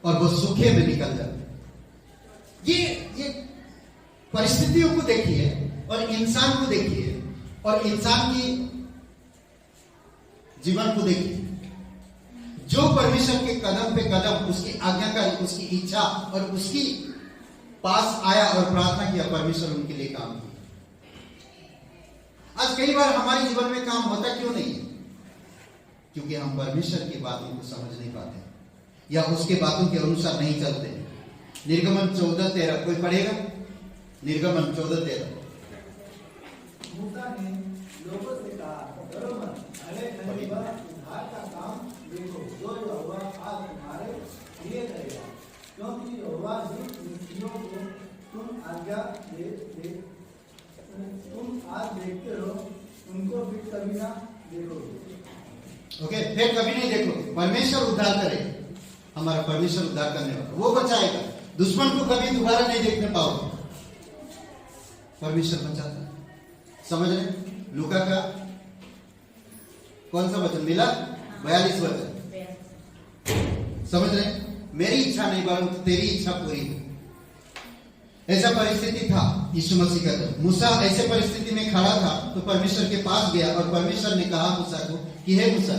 और वो सूखे में निकल जाता है। ये परिस्थितियों को देखिए और इंसान को देखिए और इंसान की जीवन को देखिए। जो परमेश्वर के कदम पे कदम उसकी आज्ञाकारी, उसकी इच्छा और उसकी पास आया और प्रार्थना किया, परमेश्वर उनके लिए काम किया। आज कई बार हमारे जीवन में काम होता क्यों नहीं है? क्योंकि हम परमेश्वर की बातों को समझ नहीं पाते या उसके बातों के अनुसार नहीं चलते। निर्गमन 14:13 कोई पढ़ेगा? निर्गमन 14:13। मूसा ने लोगों से कहा, डरो मत, अरे नहीं बस उद्धार का काम देखो जो यहोवा आज तुम्हारे लिए करेगा, क्योंकि यहोवा जिन मिस्रियों को तुम आज देखते हो उनको फिर कभी ना देखोगे। ओके, फिर कभी नहीं देखोगे। परमेश्वर उद्धार करेगा, हमारा परमेश्वर उद्धार करने वाला, वो बचाएगा। दुश्मन को कभी दोबारा नहीं देखने पाओगे, परमेश्वर बचाता है। समझ रहे? लूका का कौन सा वचन मिला? 42 वचन। समझ रहे? मेरी इच्छा नहीं परंतु तेरी इच्छा पूरी हो। ऐसा परिस्थिति था यीशु मसीह का। मूसा ऐसे परिस्थिति में खड़ा था तो परमेश्वर के पास गया और परमेश्वर ने कहा मूसा को कि हे मूसा,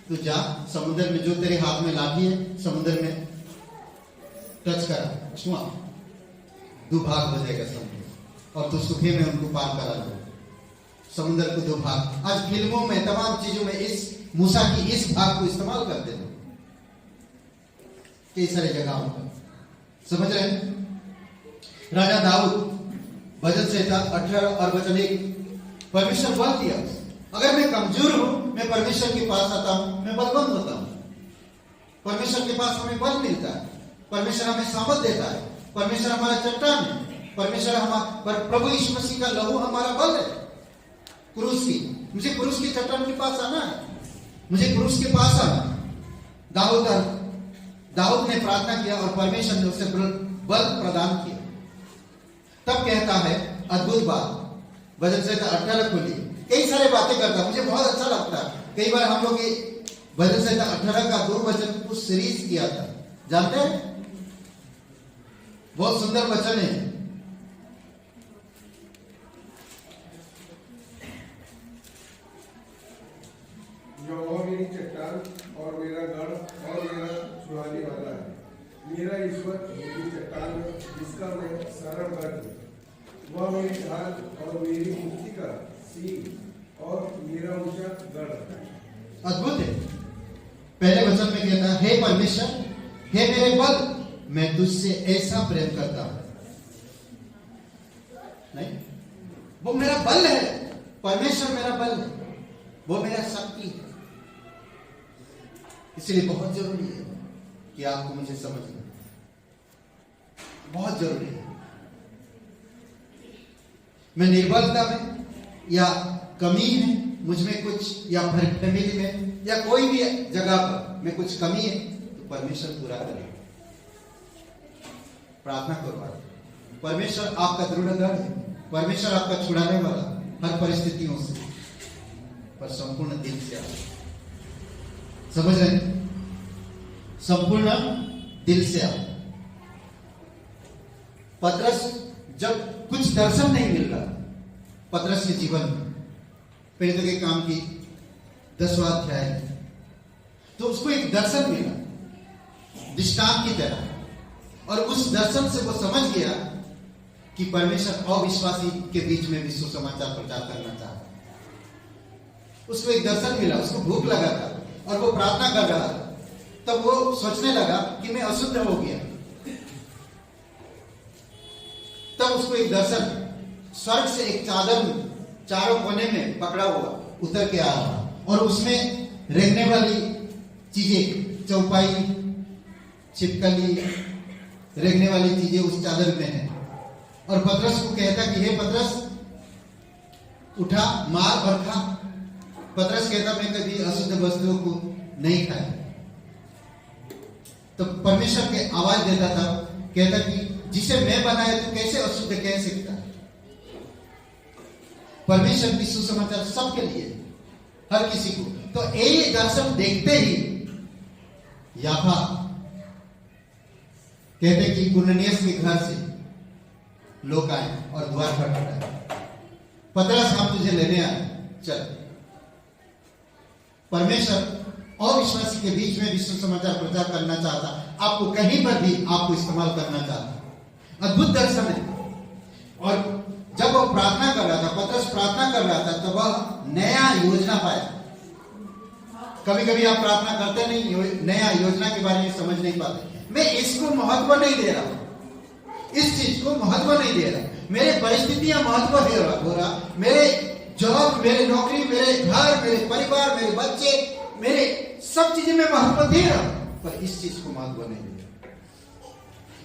तू जा समुद्र में, जो तेरे हाथ में लाठी है समुद्र में टच करा, छुआ, दो भाग हो जाएगा समुद्र और तू सूखे में उनको पार करा दो, समुद्र को दो भाग। आज फिल्मों में, तमाम चीजों में इस मूसा की इस भाग को इस्तेमाल करते हैं कई सारे जगहों पर। समझ रहे हैं? राजा दाऊद, भजन संहिता 18 और वचन 1, परमेश्वर बल दिया। अगर मैं कमजोर हूं, मैं परमेश्वर के पास आता हूं, मैं बलवंत होता हूं। परमेश्वर के पास हमें बल मिलता है, परमेश्वर हमें सामर्थ देता है, परमेश्वर हमारा चट्टान है, परमेश्वर हमारा प्रभु यीशु मसीह का लहू हमारा बल है। क्रूस की, मुझे क्रूस की चट्टान के पास आना है, मुझे क्रूस के पास आना। दाऊद ने प्रार्थना किया और परमेश्वर ने उसे बल प्रदान किया। तब कहता है अद्भुत बात, भजन संहिता 18 खोलिए। कई सारे बातें करता, मुझे बहुत अच्छा लगता है। कई बार हम लोग ये भजन संहिता 18 का 2 वचन कुछ सीरीज किया था, जानते हैं? बहुत सुंदर वचन है। यहोवा मेरी चट्टान और मेरा गढ़ और मेरा छुड़ाने वाला है, मेरा ईश्वर मेरी चट्टान है जिसका मैं शरण कर हूं। वह मेरी ढाल और मेरी मुक्ति का सींग और मेरा ऊंचा गढ़ है। अद्भुत है। पहले वचन में कहता है, हे परमेश्वर, हे मेरे बल, मैं तुझसे ऐसा प्रेम करता हूं। नहीं, वो मेरा बल है, परमेश्वर मेरा बल है, वो मेरा शक्ति है। इसलिए बहुत जरूरी है कि आपको मुझे समझना, बहुत जरूरी है। मैं निर्बलता में या कमी है मुझ में कुछ, या फैमिली में या कोई भी जगह पर मैं कुछ कमी है, तो परमेश्वर पूरा करे। प्रार्थना करो, परमेश्वर आपका दृढ़ गढ़ है, परमेश्वर आपका छुड़ाने वाला हर परिस्थितियों से, पर संपूर्ण दिल से आओ। समझ रहे? संपूर्ण दिल से आओ। पतरस जब कुछ दर्शन नहीं मिल रहा पतरस के जीवन में, प्रेरितों के काम की 10वां अध्याय, तो उसको एक दर्शन मिला दृष्टांत की तरह, और उस दर्शन से वो समझ गया कि परमेश्वर अविश्वासी के बीच में विश्व समाचार प्रचार करना चाहता है। उसको एक दर्शन मिला, उसको भूख लगा था और वो प्रार्थना कर रहा था। तब वो सोचने लगा कि मैं अशुद्ध हो गया। तब उसको एक दर्शन, स्वर्ग से एक चादर चारों कोने में पकड़ा हुआ उतर के आ रहा, और उसमें रेंगने वाली चीजें, चौपाई, छिपकली, रेंगने वाली चीजें उस चादर में है। और पतरस को कहता कि हे पतरस, उठा, मार और खा। पतरस कहता मैं कभी अशुद्ध वस्तुओं को नहीं खाया। तो परमेश्वर के आवाज देता था, कहता कि जिसे मैं बनाया तो कैसे अशुद्ध कह सकता। परमेश्वर की सुसमाचार सबके लिए, हर किसी को। तो ये दर्शन देखते ही याफा कहते कि कुरनेलियस के घर से लोग आए और द्वार खटखटाए। पतरस, हम तुझे लेने आए, चल। परमेश्वर अविश्वासी के बीच में विश्व समाचार प्रचार करना चाहता, आपको कहीं पर भी आपको इस्तेमाल करना चाहता। अद्भुत दर्शन है। और जब वो प्रार्थना कर रहा था, पतरस प्रार्थना कर रहा था, तो वह नया योजना पाया। कभी कभी आप प्रार्थना करते नहीं, नया योजना के बारे में समझ नहीं पाते। मैं इसको महत्व नहीं दे रहा, इस चीज को महत्व नहीं दे रहा, मेरे परिस्थितियां महत्व हो रहा, मेरे जॉब, मेरे नौकरी, मेरे घर, मेरे परिवार, मेरे बच्चे, मेरे सब चीजें मैं महत्व दे रहा हूं, पर इस चीज को महत्व नहीं दे रहा।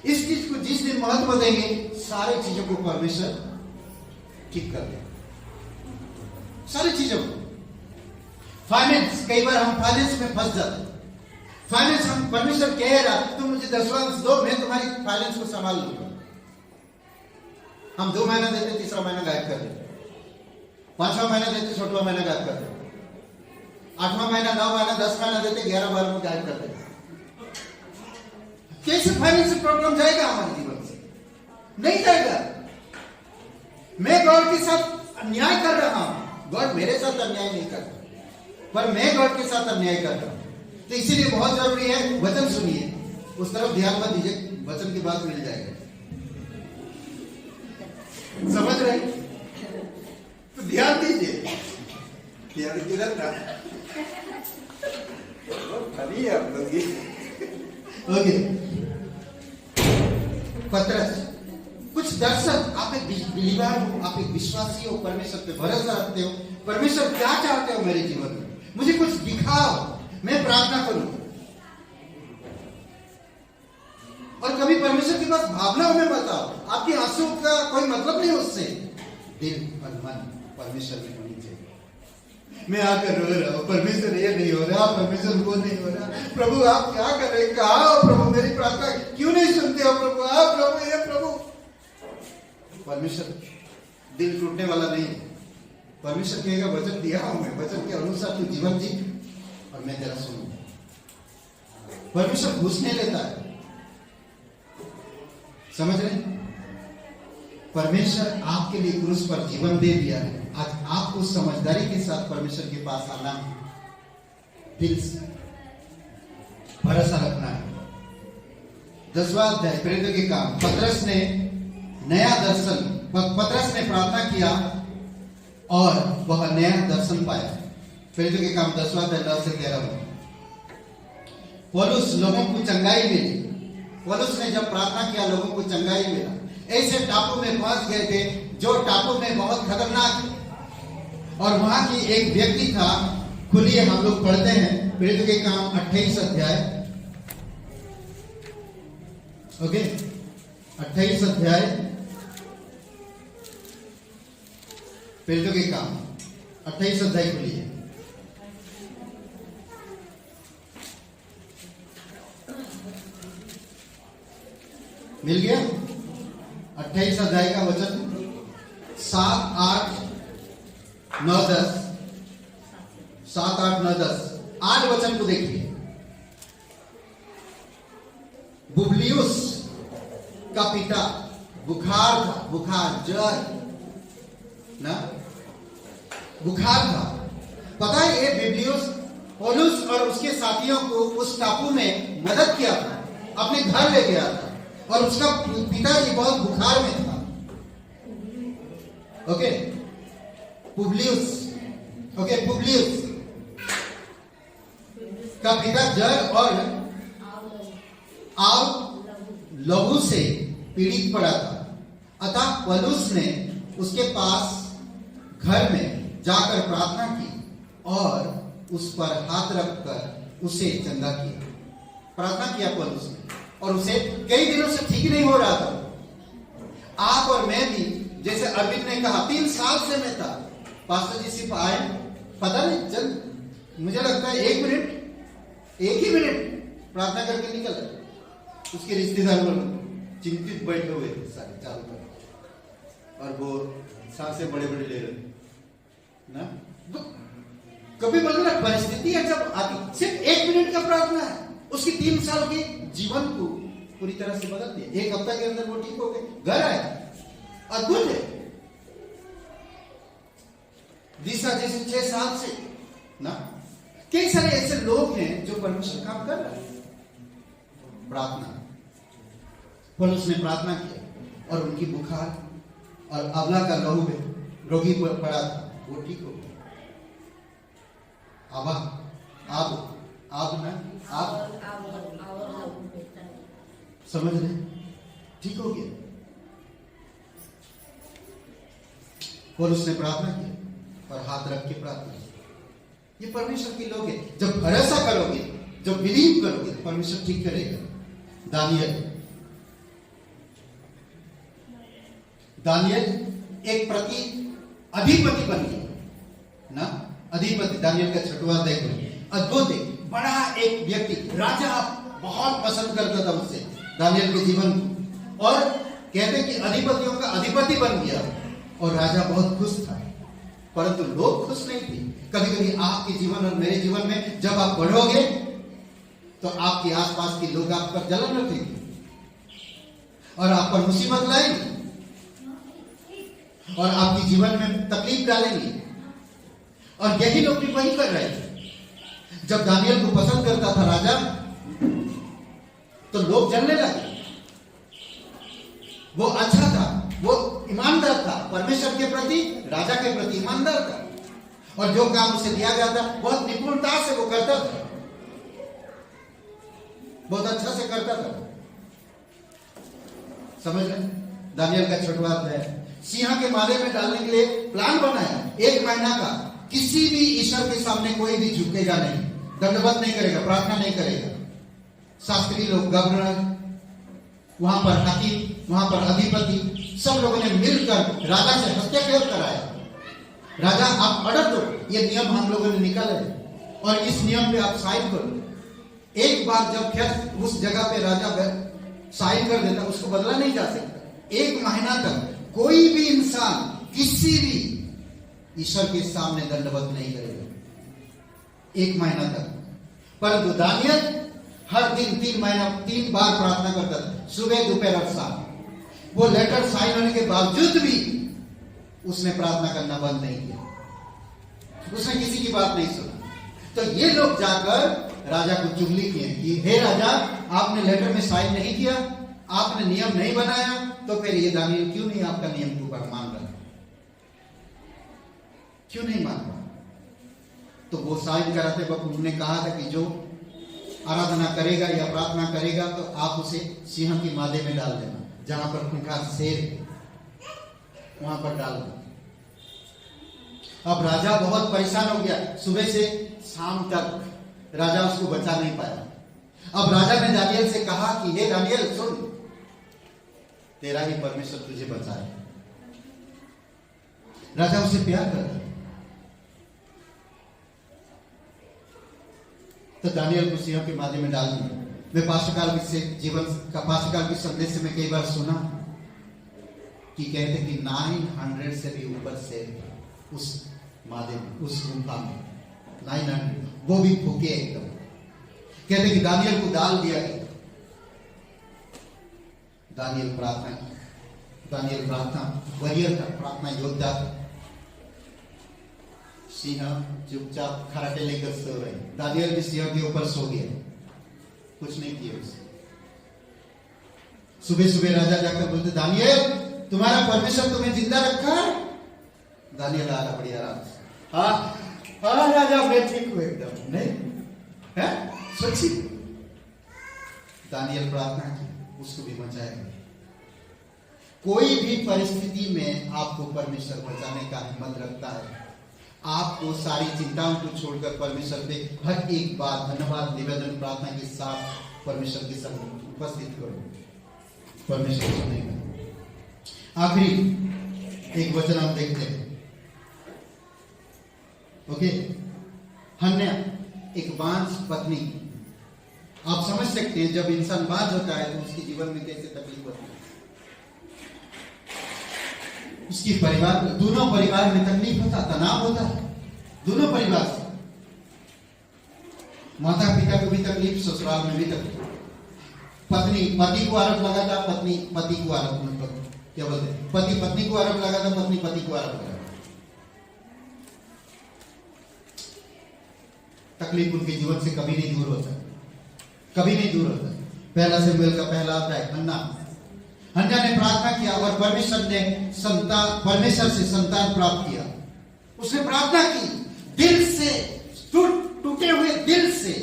इस चीज को जिस दिन महत्व देंगे, सारी चीजों को परमेश्वर ठीक कर देगा, सारी चीजों को। फाइनेंस, कई बार हम फाइनेंस में फंस जाते हैं। फाइनेंस, हम परमेश्वर कह रहा तुम मुझे 10वां दो, मैं तुम्हारी फाइनेंस को संभाल लूंगा। हम 2 महीना देते, 3रा महीना गायब कर देते, 5वां महीना देते, 6वां महीना गायब कर देते, 8वां महीना, 9 महीना, 10 महीना देते, 11 में गायब कर देते। कैसे फाइनेंशियल प्रॉब्लम जाएगा हमारे जीवन से? नहीं जाएगा। मैं गॉड के साथ अन्याय कर रहा हूं। गॉड मेरे साथ अन्याय नहीं कर रहा, पर मैं गॉड के साथ अन्याय कर रहा हूं। तो इसीलिए बहुत जरूरी है, वचन सुनिए, उस तरफ ध्यान मत दीजिए, वचन की बात मिल जाएगा। समझ रहे? तो ध्यान दीजिए। ध्यान किधर था? फनी है आप लोग। ओके, पतरस, कुछ दर्शन, आप एक बिलीवर हो, आप एक विश्वासी हो, परमेश्वर पे भरोसा रखते हो। परमेश्वर क्या चाहते हो मेरे जीवन में? मुझे कुछ दिखाओ, मैं प्रार्थना करूं। और कभी परमेश्वर के पास भावनाओं में बताओ, आपके आंसू का कोई मतलब नहीं उससे। दिल और मन परमेश्वर में होनी चाहिए। मैं आकर रो रहा हूं, परमेश्वर ये नहीं हो रहा, परमेश्वर वो नहीं हो रहा, प्रभु आप क्या कर रहे हैं? कहाँ हो प्रभु? मेरी प्रार्थना क्यों नहीं सुनते हो प्रभु? आप प्रभु, ये प्रभु। परमेश्वर दिल टूटने वाला नहीं है। परमेश्वर कहेगा वचन दिया हूं मैं, वचन के अनुसार तू जीवन जी और मैं तेरा सुनूंगा। परमेश्वर घूस नहीं लेता है। समझ रहे? परमेश्वर आपके लिए क्रूस पर जीवन दे दिया है। आज आपको समझदारी के साथ परमेश्वर के पास आना है, दिल से भरोसा रखना है। 10वां अध्याय, प्रेरितों के काम। पतरस ने नया दर्शन, पतरस ने प्रार्थना किया और वह नया दर्शन पाया। प्रेरितों के काम 10वां अध्याय 10 से 11 में। पौलुस, लोगों को चंगाई मिली। पौलुस ने जब प्रार्थना किया, लोगों को चंगाई मिला। ऐसे टापू में पहुंच गए थे जो टापू में बहुत खतरनाक है, और वहां की एक व्यक्ति था। खुलिए, हम लोग पढ़ते हैं प्रेरितों के काम 28 अध्याय। ओके, 28 अध्याय प्रेरितों के काम 28 अध्याय खोलिए। मिल गया? 28 अध्याय का वचन 7, 8, 9, 10। 7, 8, 9, 10 8 वचन को देखिए। बुबलियुस का पिता बुखार था, बुखार जर ना, बुखार था। पता है ये बुबलियुस पौलुस और उसके साथियों को उस टापू में मदद किया था, अपने घर ले गया था, और उसका पिताजी बहुत बुखार में था। ओके, पुबलियुस, ओके, पुबलियुस का पिता जर और आव लहू से पीड़ित पड़ा था। अतः पौलुस ने उसके पास घर में जाकर प्रार्थना की और उस पर हाथ रखकर उसे चंगा किया। प्रार्थना किया पौलुस ने, और उसे कई दिनों से ठीक नहीं हो रहा था। आप और मैं भी, जैसे अरविंद ने कहा, 3 साल से मैं था। पास्टर जी सिर्फ आए, पता नहीं चल, मुझे लगता है 1 मिनट, 1 ही मिनट प्रार्थना करके निकल आए। उसके रिश्तेदार लोग चिंतित बैठे हुए थे सारे चारों तरफ, और वो सांसें बड़े बड़े ले रहे ना। तो कभी बोलना परिस्थिति है जब आती, सिर्फ 1 मिनट का प्रार्थना है, उसकी 3 साल के जीवन को पूरी तरह से बदल दिया। 1 हफ्ता के अंदर वो ठीक हो गए, घर आए, अद्भुत है। दिशा जैसे 6 साल से ना, कई सारे ऐसे लोग हैं जो परमेश्वर काम कर रहे हैं। प्रार्थना, पौलुस ने प्रार्थना किया और उनकी बुखार और अबला का लहू में रोगी पड़ा था, वो ठीक हो गया। आप समझ रहे, ठीक हो गया। पौलुस ने प्रार्थना की और हाथ रख के प्रार्थना की। ये परमेश्वर के लोग हैं। जब भरोसा करोगे, जब बिलीव करोगे, परमेश्वर ठीक करेगा। दानियल एक प्रति अधिपति बन गया ना, अधिपति। दानियल का 6वां अध्याय अद्भुत है। बड़ा एक व्यक्ति, राजा बहुत पसंद करता था उससे, दानियल के जीवन को, और कहते कि अधिपतियों का अधिपति बन गया, और राजा बहुत खुश था। परंतु लोग खुश नहीं थे। कभी कभी आपके जीवन और मेरे जीवन में जब आप बढ़ोगे तो आपके आसपास के लोग आप पर जलन रखेंगे और आप पर मुसीबत लाएंगे और आपके जीवन में तकलीफ डालेंगे, और यही लोग भी वही कर रहे थे। जब दानियल को पसंद करता था राजा, तो लोग जलने लगे। वो अच्छा था, वो ईमानदार था, परमेश्वर के प्रति, राजा के प्रति ईमानदार था, और जो काम उसे दिया गया था बहुत निपुणता से वो करता था, बहुत अच्छा से करता था। समझ रहे? दानियल का 6वां अध्याय। सिंह के माले में डालने के लिए प्लान बनाया 1 महीना का। किसी भी ईश्वर के सामने कोई भी झुकेगा नहीं, दंडवत नहीं करेगा, प्रार्थना नहीं करेगा। शास्त्री लोग, गवर्नर, वहां पर हाकिम, वहां पर अधिपति, सब लोगों ने मिलकर राजा से हस्तक्षेप कराया। राजा आप ऑर्डर दो, ये नियम हम लोगों ने निकाले और इस नियम पे आप साइन करो। एक बार जब फिर उस जगह पे राजा साइन कर देता, उसको बदला नहीं जा सकता। 1 महीना तक कोई भी इंसान किसी भी ईश्वर के सामने दंडवत नहीं करेगा, 1 महीना तक। परंतु दानियल हर दिन 3 बार प्रार्थना करता था, सुबह, दोपहर और शाम। वो लेटर साइन होने के बावजूद भी उसने प्रार्थना करना बंद नहीं किया, उसने किसी की बात नहीं सुना। तो ये लोग जाकर राजा को चुगली किए कि हे राजा, आपने लेटर में साइन नहीं किया, आपने नियम नहीं बनाया, तो फिर ये दानियल क्यों नहीं आपका नियम के ऊपर मान रहा, क्यों नहीं मान रहा? तो वो साइन कराते वक्त उन्होंने कहा था कि जो आराधना करेगा या प्रार्थना करेगा तो आप उसे सिंह की मादे में डाल देना, जहां पर खूंखार शेर है वहां पर डाल देना। अब राजा बहुत परेशान हो गया, सुबह से शाम तक राजा उसको बचा नहीं पाया। अब राजा ने दानियल से कहा कि हे दानियल सुन, तेरा ही परमेश्वर तुझे बचाए। राजा उसे प्यार करता है। तो दानियल को सिंह के माध्यम में डाल दिया। मैं पार्श्वकाल से जीवन का पार्श्वकाल के संदेश से मैं कई बार सुना कि कहते कि 900 से भी ऊपर से उस माध्यम उस गुफा में 900 वो भी भूखे एकदम। कहते कि दानियल को डाल दिया गया। दानियल प्रार्थना वॉरियर का प्रार्थना योद्धा। सिंह चुपचाप खराटे लेकर सो रहे। दानियल भी सिंह के ऊपर सो गया, कुछ नहीं किया उसे। सुबह सुबह राजा जाकर बोलते दानियल तुम्हारा परमेश्वर तुम्हें जिंदा रखा है। दानियल आ रहा बड़ी आराम से। हाँ राजा मैं ठीक हूं एकदम। नहीं है सोची। दानियल प्रार्थना की, उसको भी बचाएगा। कोई भी परिस्थिति में आपको परमेश्वर बचाने का हिम्मत रखता है। आपको सारी चिंताओं को छोड़कर परमेश्वर पे हर एक बात धन्यवाद निवेदन प्रार्थना के साथ परमेश्वर के सामने उपस्थित करो, परमेश्वर सुनेगा। आखिरी एक वचन हम देखते हैं। ओके, हन्ना एक बांझ पत्नी। आप समझ सकते हैं जब इंसान बांझ होता है तो उसके जीवन में कैसे तकलीफ होती है। उसकी परिवार दोनों परिवार में तकलीफ होता, तनाव होता है दोनों परिवार से। माता पिता को भी तकलीफ, ससुराल में भी तकलीफ। पत्नी पति को आरोप लगाता, पत्नी पति को आरोप क्या बोलते हैं, पति पत्नी को आरोप लगाता, पत्नी पति को आरोप लगाता। तकलीफ उनके जीवन से कभी नहीं दूर होता, कभी नहीं दूर होता। पहला शमूएल का पहला अध्याय। हन्ना ने प्रार्थना किया और परमेश्वर से संतान प्राप्त किया। उसने प्रार्थना की दिल से, टूटे हुए दिल से,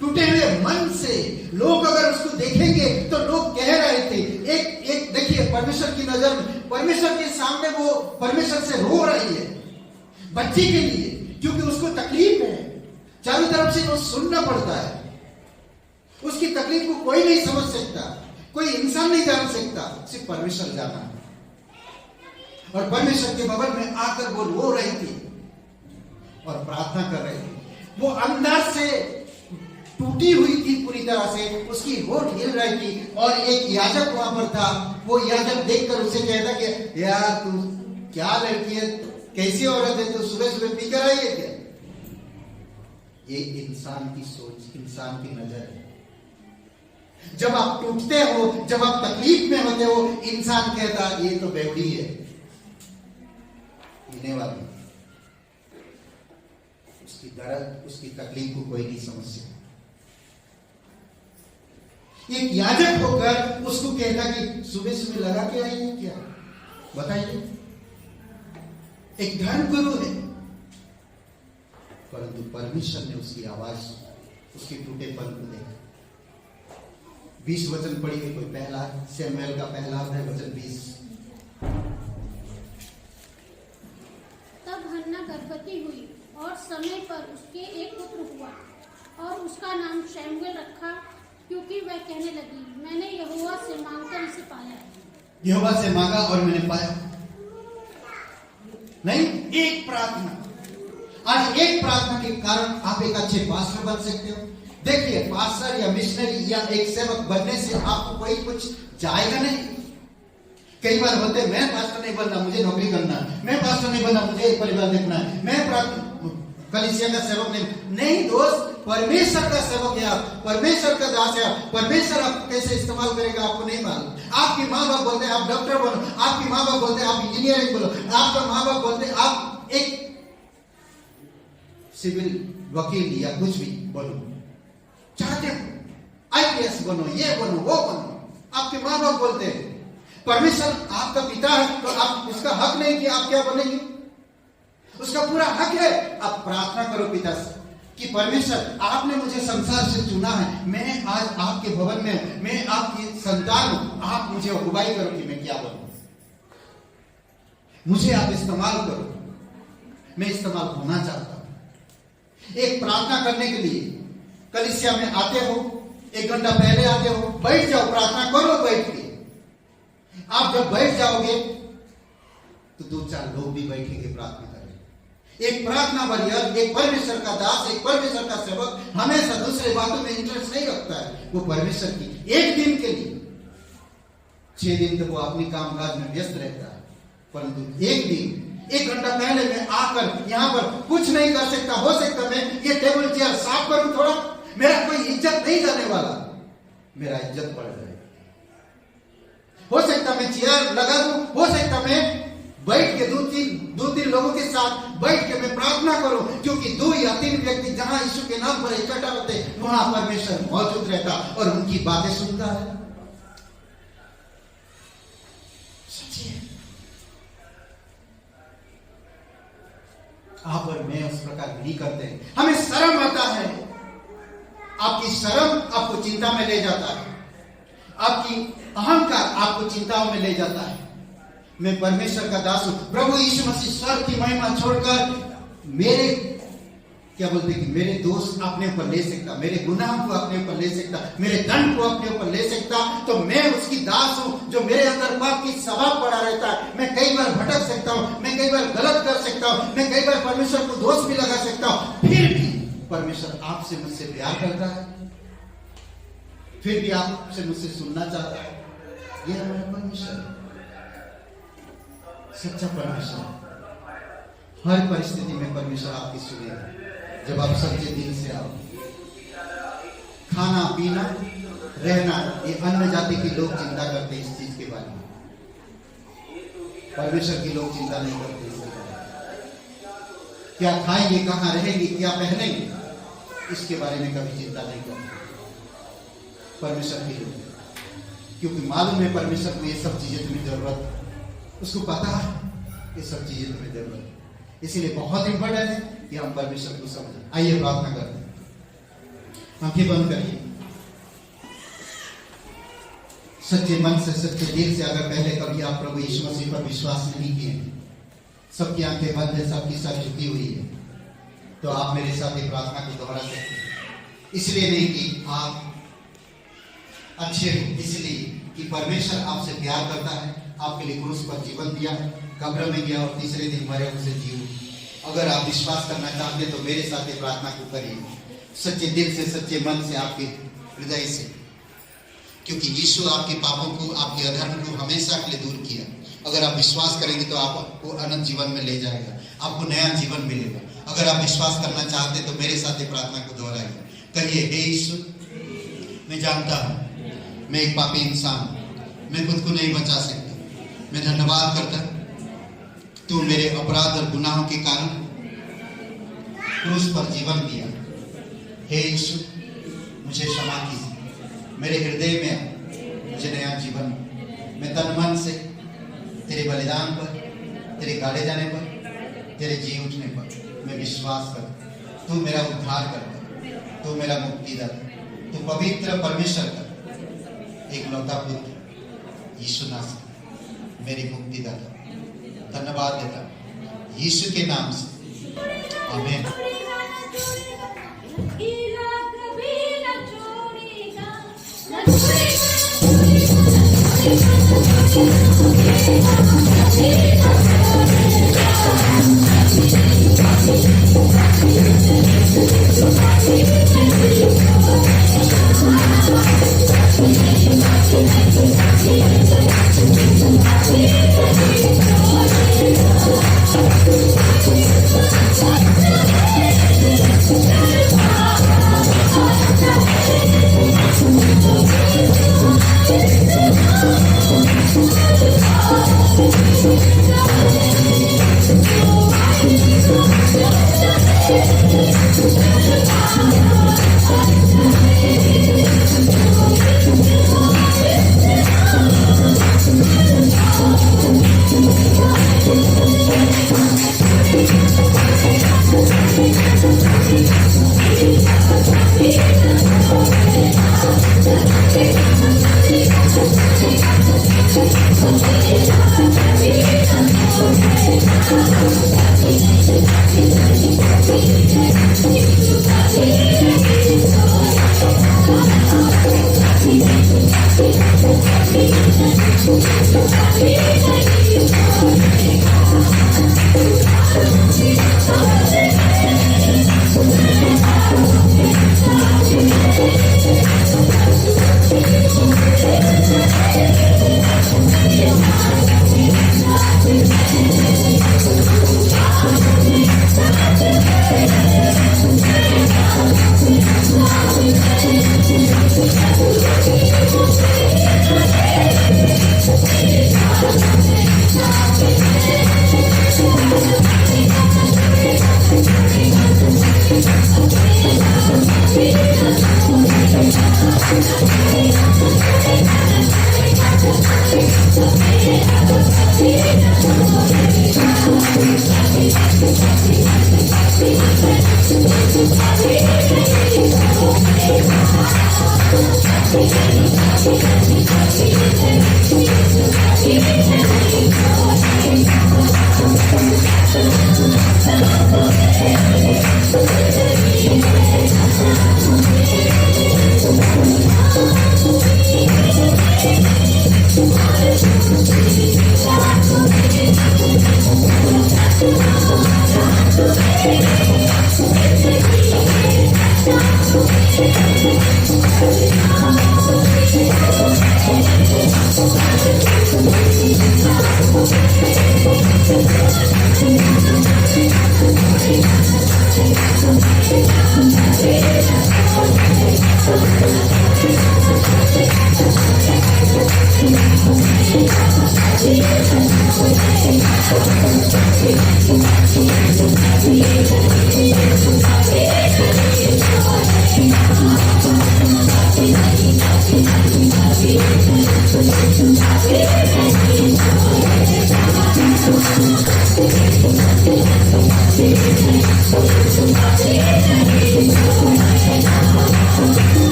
टूटे हुए मन से। लोग अगर उसको देखेंगे तो लोग कह रहे थे, एक देखिए परमेश्वर की नजर में, परमेश्वर के सामने वो परमेश्वर से रो रही है बच्चे के लिए, क्योंकि उसको तकलीफ है। चारों तरफ से वो सुनना पड़ता है। उसकी तकलीफ को कोई नहीं समझ सकता, कोई इंसान नहीं जान सकता, सिर्फ परमेश्वर जाना है। और परमेश्वर के भवन में आकर वो रो रही थी और प्रार्थना कर रही थी। वो अंदर से टूटी हुई थी पूरी तरह से, उसकी होठ हिल रही थी। और एक याजक वहां पर था। वो याजक देखकर उसे कहता कि यार तू क्या लड़की है, कैसी औरत है, तू सुबह सुबह पी कर आई है क्या। ये इंसान की सोच, इंसान की नजर है। जब आप टूटते हो, जब आप तकलीफ में होते हो, इंसान कहता ये तो बेवड़ी है, पीने वाली। उसकी दर्द, उसकी तकलीफ को कोई नहीं समझ सकता। एक याजक होकर उसको कहता कि सुबह सुबह लगा के आई है क्या, बताइए। एक धर्म गुरु है, परंतु परमेश्वर ने उसकी आवाज, उसके टूटेपन को देखा। 20 वचन पढ़िए कोई। पहला शमूएल का पहला अध्याय वचन 20। तब हन्ना गर्भवती हुई और समय पर उसके एक पुत्र हुआ और उसका नाम शमूएल रखा, क्योंकि वह कहने लगी मैंने यहोवा से मांगकर इसे पाया। यहोवा से मांगा और मैंने पाया। नहीं, एक प्रार्थना। आज एक प्रार्थना के कारण आप एक अच्छे पास्टर बन सकते हो। देखिए, पास्टर या मिशनरी या एक सेवक बनने से आपको कोई कुछ जाएगा नहीं। कई बार बोलते हैं मैं पास्टर नहीं बनना, मुझे नौकरी करना है, मैं पास्टर नहीं बनना, मुझे एक परिवार देखना है, मैं कलीसिया का सेवक नहीं दोस्त, परमेश्वर का सेवक है आप, परमेश्वर का दास है आप। परमेश्वर आपको कैसे इस्तेमाल करेगा आपको नहीं मालूम। आपके माँ बाप बोलते हैं आप डॉक्टर बनो, आपके माँ बाप बोलते हैं आप इंजीनियरिंग बनो, आपका माँ बाप बोलते हैं आप एक सिविल वकील या कुछ भी बनो, चाहते हो IPS बनो, ये बनो, वो बनो, आपके माँ बाप बोलते हैं। परमेश्वर आपका पिता है तो आप उसका हक नहीं कि आप क्या बनेंगे, उसका पूरा हक है। आप प्रार्थना करो पिता से कि परमेश्वर आपने मुझे संसार से चुना है, मैं आज आपके भवन में, मैं आपकी संतान हूं, आप मुझे अगुवाई करो कि मैं क्या बनूं, मुझे आप इस्तेमाल करो, मैं इस्तेमाल होना चाहता हूं। एक प्रार्थना करने के लिए कलीसिया में आते हो, 1 घंटा पहले आते हो, बैठ जाओ, प्रार्थना करो बैठ के। आप जब बैठ जाओगे तो 2-4 लोग भी बैठेंगे प्रार्थना करें। एक प्रार्थना वरियर, एक परमेश्वर का दास, एक परमेश्वर का सेवक हमेशा दूसरे बातों में इंटरेस्ट नहीं रखता है। वो परमेश्वर की एक दिन के लिए, 6 दिन तो वो अपनी कामकाज में व्यस्त रहता है, परंतु एक दिन 1 घंटा पहले मैं आकर यहाँ पर कुछ नहीं कर सकता। हो सकता मैं ये टेबल चेयर साफ करूं थोड़ा, मेरा कोई इज्जत नहीं जाने वाला, मेरा इज्जत बढ़ जाए। हो सकता मैं चेयर लगा दूं, हो सकता मैं बैठ के 2-3 लोगों के साथ बैठ के मैं प्रार्थना करूं, क्योंकि 2 या 3 व्यक्ति जहां यीशु के नाम पर इकट्ठा होते वहां परमेश्वर मौजूद रहता और उनकी बातें सुनता है। आप और मैं उस प्रकार नहीं करते हैं। हमें शर्म आता है। आपकी शर्म आपको चिंता में ले जाता है, आपकी अहंकार आपको चिंताओं में ले जाता है। मैं परमेश्वर का दास हूं। प्रभु यीशु मसीह स्वर्ग की महिमा छोड़कर मेरे क्या बोलते कि मेरे दोष अपने ऊपर ले सकता, मेरे गुनाह को अपने ऊपर ले सकता, मेरे दंड को अपने ऊपर ले सकता, तो मैं उसकी दास हूं जो मेरे अंदर पाप की स्वभाव पड़ा रहता है। मैं कई बार भटक सकता हूं, मैं कई बार गलत कर सकता हूं, मैं कई बार परमेश्वर को दोष भी लगा सकता हूं, फिर भी परमेश्वर आपसे मुझसे प्यार करता है, फिर भी आपसे मुझसे सुनना चाहता है। यह हमारा परमेश्वर, सच्चा परमेश्वर। हर परिस्थिति में परमेश्वर आपकी सुनेगा जब आप सच्चे दिल से आओ। खाना पीना रहना, ये अन्य जाति के लोग चिंता करते इस चीज के बारे में, परमेश्वर के लोग चिंता नहीं करते इसके बारे में। क्या खाएंगे, कहां रहेंगे, क्या पहनेंगे, इसके बारे में कभी चिंता नहीं करते परमेश्वर के लोग, क्योंकि मालूम है परमेश्वर को ये सब चीजें तुम्हें जरूरत है, उसको पता है ये सब चीजें तुम्हें जरूरत है। इसीलिए बहुत इंपॉर्टेंट है कि हम परमेश्वर को समझें। आइए प्रार्थना करते हैं, आंखें बंद करिए। सच्चे मन से, सच्चे दिल से अगर पहले कभी आप प्रभु यीशु मसीह पर विश्वास नहीं किए, सबकी आंखें बंद है, सबकी सर झुकी हुई है, तो आप मेरे साथ ये प्रार्थना को दोहरा सकते हैं। इसलिए नहीं कि आप अच्छे हो, इसलिए कि परमेश्वर आपसे प्यार करता है, आपके लिए क्रूस पर जीवन दिया, कब्र में गया और तीसरे दिन मरे उसे जीव। अगर आप विश्वास करना चाहते तो मेरे साथ ये प्रार्थना को करिए, सच्चे दिल से, सच्चे मन से, आपके हृदय से, क्योंकि यीशु आपके पापों को, आपके अधर्म को हमेशा के लिए दूर किया। अगर आप विश्वास करेंगे तो आपको अनंत जीवन में ले जाएगा, आपको नया जीवन मिलेगा। अगर आप विश्वास करना चाहते तो मेरे साथ ये प्रार्थना को दोहराइए, कहिए, हे यीशु, मैं जानता हूँ मैं एक पापी इंसान, मैं खुद को नहीं बचा सकता, मैं धन्यवाद करता तू मेरे अपराध और गुनाहों के कारण क्रूस पर जीवन दिया। हे यीशु, मुझे क्षमा कीजिए, मेरे हृदय में मुझे नया जीवन। मैं तन मन से तेरे बलिदान पर, तेरे गाड़े जाने पर, तेरे जी उठने पर मैं विश्वास करता, तू मेरा उद्धार करता, तू मेरा मुक्तिदाता, तू पवित्र परमेश्वर का एकलौता पुत्र यीशु नासरी मेरी मुक्तिदाता। धन्यवाद देता यीशु के नाम से, आमीन। Thank you.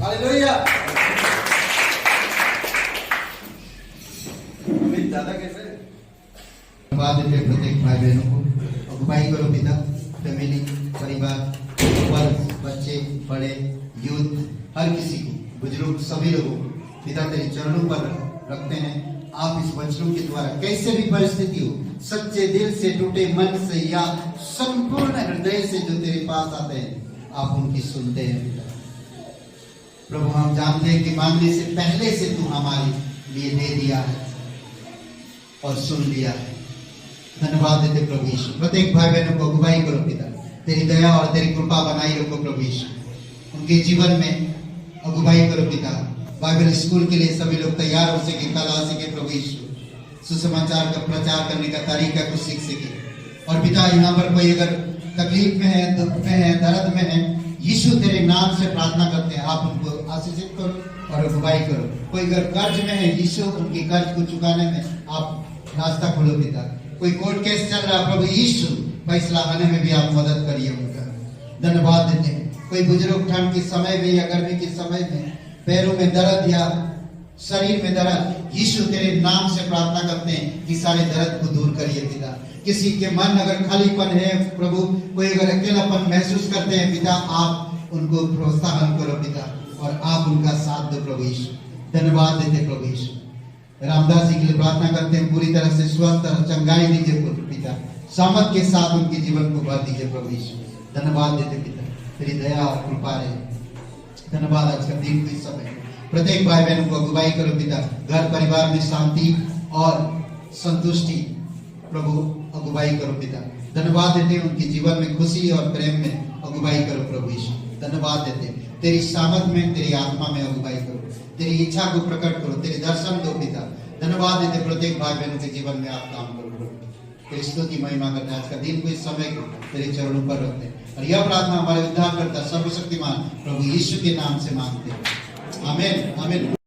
हालेलुया। अमित दादा कैसे? धन्यवाद देते प्रत्येक भाई बहनों को। अगुवाई करो पिता, फैमिली, परिवार, वर्ग, बच्चे, बड़े, यूथ, हर किसी को, बुजुर्ग, सभी लोगों को पिता तेरे चरणों पर रखते हैं। आप इस वचनों के द्वारा कैसे भी परिस्थिति हो, सच्चे दिल से, टूटे मन से या संपूर्ण हृदय से जो तेरे पास आते हैं, आप उनकी सुनते हैं पिता। प्रभु हम जानते हैं कि मांगने से पहले से तू हमारे लिए दे दिया है और सुन लिया है। धन्यवाद देते प्रभु यीशु। प्रत्येक भाई बहनों को अगुवाई करो पिता, तेरी दया और तेरी कृपा बनाई रखो प्रभु यीशु। उनके जीवन में अगुवाई करो पिता। बाइबल स्कूल के लिए सभी लोग तैयार हो सके, कल आ सके प्रभु यीशु। सुसमाचार का प्रचार करने का तरीका कुछ सीख सके। और पिता यहाँ पर कोई अगर तकलीफ में है, दुख में है, दर्द में है, यीशु तेरे नाम से प्रार्थना करते हैं, आप उनको आशीषित करो और अगुवाई करो। कोई अगर कर्ज में है, यीशु उनके कर्ज को चुकाने में आप रास्ता खोलो पिता। कोई कोर्ट केस चल रहा, प्रभु यीशु फैसला आने में भी आप मदद करिए उनका। धन्यवाद देते हैं। कोई बुजुर्ग ठंड के समय में या गर्मी के समय में पैरों में दर्द या शरीर में दर्द, यीशु तेरे नाम से प्रार्थना करते हैं कि सारे दर्द को दूर करिए पिता। किसी के मन अगर खालीपन है प्रभु, कोई अगर अकेलापन महसूस करते हैं पिता, आप उनको प्रोत्साहन करो पिता और आप उनका साथ दो प्रभु यीशु। धन्यवाद देते प्रभु यीशु। रामदास जी के लिए प्रार्थना करते हैं, पूरी तरह से स्वस्थ और चंगाई दीजिए पिता, सामर्थ के साथ उनके जीवन को भर दीजिए प्रभु यीशु। धन्यवाद देते पिता, तेरी दया और कृपा रहे। धन्यवाद आज का दिन के समय प्रत्येक भाई बहनों को अगुवाई करो पिता। घर परिवार में शांति और संतुष्टि प्रभु अगुवाई करो पिता। धन्यवाद देते हैं उनके जीवन में खुशी और प्रेम में अगुवाई करो प्रभु यीशु। धन्यवाद देते हैं तेरी सामर्थ में, तेरी आत्मा में अगुवाई करो, तेरी इच्छा को प्रकट करो, तेरे दर्शन दो पिता। धन्यवाद देते प्रत्येक भाई बहनों के जीवन में आप काम करो प्रभु। तेरी स्तुति महिमा करते हैं। आज का दिन को, इस समय को तेरे चरणों पर रखते हैं और यह प्रार्थना हमारे उद्धारकर्ता सर्वशक्तिमान प्रभु यीशु के नाम से मांगते हैं। आमीन आमीन।